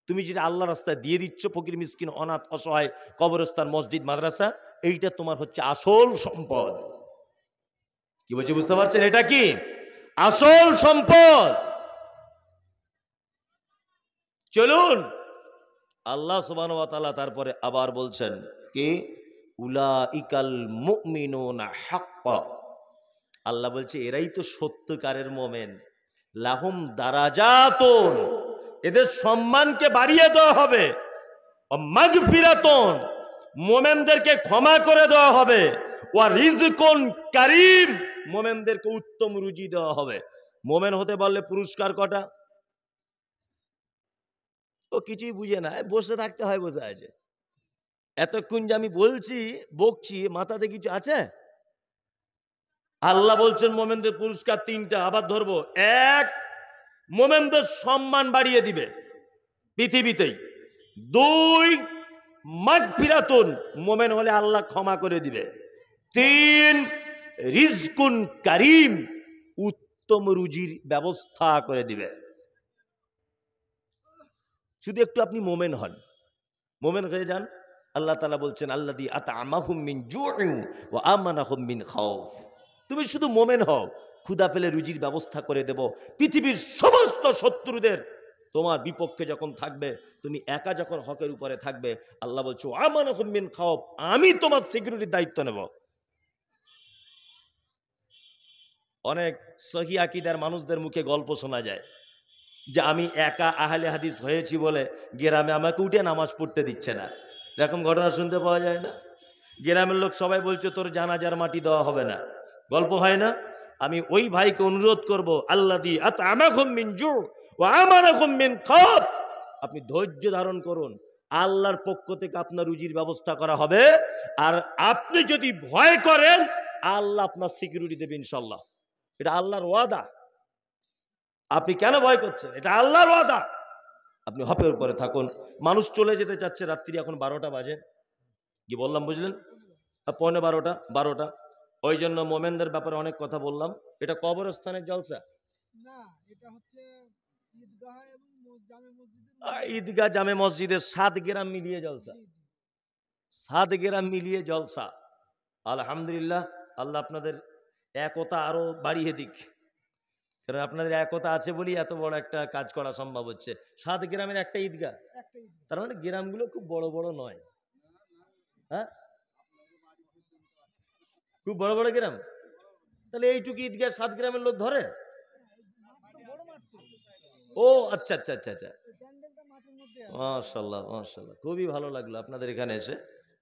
তুমি যেটা আল্লাহ রাস্তায় দিয়ে দিচ্ছ ফকির মিসকিন অনাথ অসহায় কবরস্থান মসজিদ মাদ্রাসা, এইটা তোমার হচ্ছে আসল সম্পদ। কি বলছি বুঝতে পারছেন? এটা কি আসল সম্পদ। চলুন, আল্লাহ সুবহানাহু ওয়া তাআলা তারপরে আবার বলছেন কি উলাইকাল মুমিনুনা হাক্কা। আল্লাহ বলছে এরাই তো সত্যকারের মোমেন। লাহুম দারাজাতুন, এদের সম্মানকে বাড়িয়ে দেওয়া হবে। মাগফিরাতুন, মোমেনদেরকে ক্ষমা করে দেওয়া হবে। ওয়া রিজকুন কারীম, মোমেনদেরকে উত্তম রুজি দেওয়া হবে। মোমেন হতে পারলে পুরস্কার কটা? ও কিছুই বুঝে না, বসে থাকতে হয়, বসে আছে। এতক্ষণ যে আমি বলছি বকছি, মাথাতে কিছু আছে? আল্লাহ বলছেন মোমেনদের পুরস্কার তিনটা, আবার ধরবো। এক, মোমেনদের সম্মান বাড়িয়ে দিবে পৃথিবীতেই। দুই, মাগফিরাতুন, মোমেন হলে আল্লাহ ক্ষমা করে দিবে। তিন, রিজকুন কারীম, উত্তম রুজির ব্যবস্থা করে দিবে। শুধু একটু আপনি মোমেন হন, মোমেন হয়ে যান। আল্লাহ তাআলা বলছেন আল্লাযী আত'আমাহুম মিন জু'ইন ওয়া আমানাহুম মিন খাউফ। তুমি শুধু মোমেন হও, ক্ষুধা পেলে রুজির ব্যবস্থা করে দেব। পৃথিবীর সমস্ত শত্রুদের তোমার বিপক্ষে যখন থাকবে, তুমি একা যখন হকের উপরে থাকবে, আল্লাহ বলছে আমানাহুম মিন খাউফ, আমি তোমার সিকিউরিটির দায়িত্ব নেব। অনেক সহিহ আকীদার মানুষদের মুখে গল্প শোনা যায় যে আমি একা আহলে হাদিস হয়েছি বলে গ্রামে আমাকে উঠে নামাজ পড়তে দিচ্ছে না। এরকম ঘটনা শুনতে পাওয়া যায় না? গ্রামের লোক সবাই বলছে তোর জানাজার মাটি দেওয়া হবে না, গল্প হয় না? আমি ওই ভাইকে অনুরোধ করব, আল্লাযী আত'আমাকুম মিন জু' ওয়া আমানাকুম মিন খাউফ, আপনি ধৈর্য ধারণ করুন, আল্লাহর পক্ষ থেকে আপনার রুজির ব্যবস্থা করা হবে। আর আপনি যদি ভয় করেন, আল্লাহ আপনার সিকিউরিটি দেবে ইনশাআল্লাহ। এটা আল্লাহর ওয়াদা। আপনি কেন ভয় করছেন? এটা আল্লাহর ওয়াদা। আপনি হপের উপরে থাকুন। মানুষ চলে যেতে চাচ্ছে, রাত্রি এখন 12টা বাজে। কি বললাম বুঝলেন? 12:15 ওই জন্য মোমেনদের ব্যাপারে অনেক কথা বললাম। এটা কবরস্থানের জলসা না, এটা হচ্ছে ঈদগাহ এবং জামে মসজিদের ঈদগাহ জামে মসজিদের 7 গ্রাম মিলিয়ে জলসা। 7 গ্রাম মিলিয়ে জলসা। আলহামদুলিল্লাহ, আল্লাহ আপনাদের একতা আরো বাড়িয়ে দিক। কারণ আপনাদের একতা আছে বলেই এত বড় একটা কাজ করা সম্ভব হচ্ছে। 7 গ্রামের একটা ঈদগাহ, তার মানে গ্রামগুলো খুব বড় বড় নয়। হ্যাঁ, খুব বড় বড় গ্রাম। তাহলে এইটুকু ঈদগাহ 7 গ্রামের লোক ধরে? ও আচ্ছা আচ্ছা আচ্ছা আচ্ছা, মাশাআল্লাহ মাশাআল্লাহ, খুবই ভালো লাগলো আপনাদের এখানে এসে।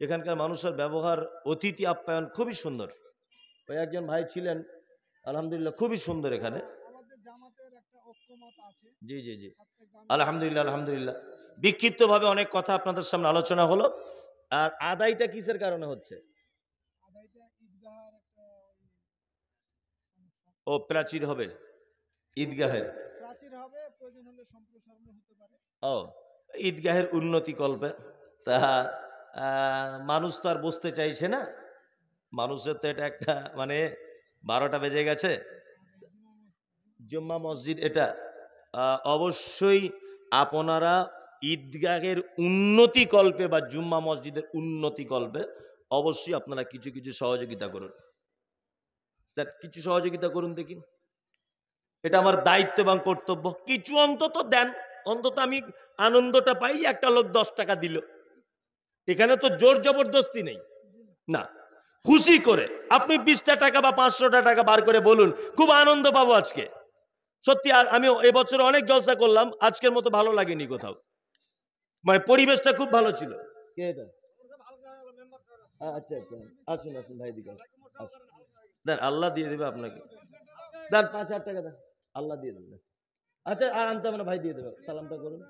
এখানকার মানুষের ব্যবহার, অতিথি আপ্যায়ন খুবই সুন্দর। ওই একজন ভাই ছিলেন, আলহামদুলিল্লাহ খুবই সুন্দর এখানে। জি জি জি, আলহামদুলিল্লাহ আলহামদুলিল্লাহ। বিক্ষিপ্তভাবে অনেক কথা আপনাদের সামনে আলোচনা হলো। আর আদায়টা কিসের কারণে হচ্ছে? ও প্রাচীর হবে ঈদগাহের, ও ঈদগাহের উন্নতি কল্পে। তা মানুষ তো আর বসতে চাইছে না। মানুষের তো এটা একটা মানে 12টা বেজে গেছে, জুম্মা মসজিদ এটা। অবশ্যই আপনারা ঈদগাহের উন্নতি কল্পে বা জুম্মা মসজিদের উন্নতি কল্পে অবশ্যই আপনারা কিছু কিছু সহযোগিতা করুন। কিছু সহযোগিতা করুন দেখি, এটা আমার দায়িত্ব এবং কর্তব্য। কিছু অন্তত দেন, অন্তত আমি আনন্দটা পাই। একটা লোক 10 টাকা দিল, এখানে তো জোর জবরদস্তি নেই না, খুশি করে আপনি 20টা টাকা বা 500টা টাকা বার করে বলুন, খুব আনন্দ পাবো আজকে। সত্যি আমি এবছর অনেক জলসা করলাম, আজকের মতো ভালো লাগেনি কোথাও। মানে পরিবেশটা খুব ভালো ছিল। কে এটা? আচ্ছা আচ্ছা, আসুন আসুন ভাই, দিকে দেন, আল্লাহ দিয়ে দেবে আপনাকে। দেন 5,000 টাকা দেন, আল্লাহ দিয়ে দেবে। আচ্ছা, আর আনতে হবে না, ভাই দিয়ে দেবে। সালামটা করুন।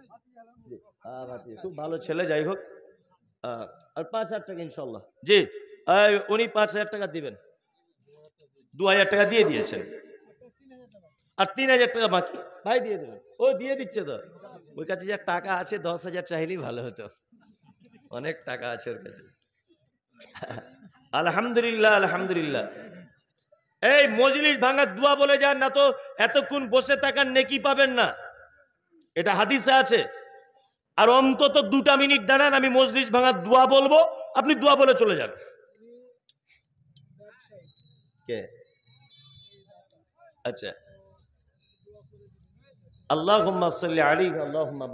খুব ভালো ছেলে, যাই হোক। আর 5,000 টাকা ইনশাল্লাহ। জি, উনি 5,000 টাকা দিবেন। 2,000 টাকা দিয়ে দিয়েছেন, আর 3,000 টাকা বাকি ভাই দিয়ে দেবেন। ও দিয়ে দিচ্ছে তো, ওর কাছে যা টাকা আছে 10,000 চাইলেই ভালো হতো, অনেক টাকা আছে ওর কাছে। আলহামদুলিল্লাহ আলহামদুলিল্লাহ। এই মজলিস ভাঙার দোয়া বলে যান না তো, এতক্ষণ বসে থাকার নেকি পাবেন না, এটা হাদিসে আছে। আর অন্তত 2টা মিনিট দাঁড়ান, আমি মজলিস ভাঙার দোয়া বলবো, আপনি দোয়া বলে চলে যান। কে? আচ্ছা, আল্লাহুম্মা সাল্লি আলাইহি আল্লাহুম্মা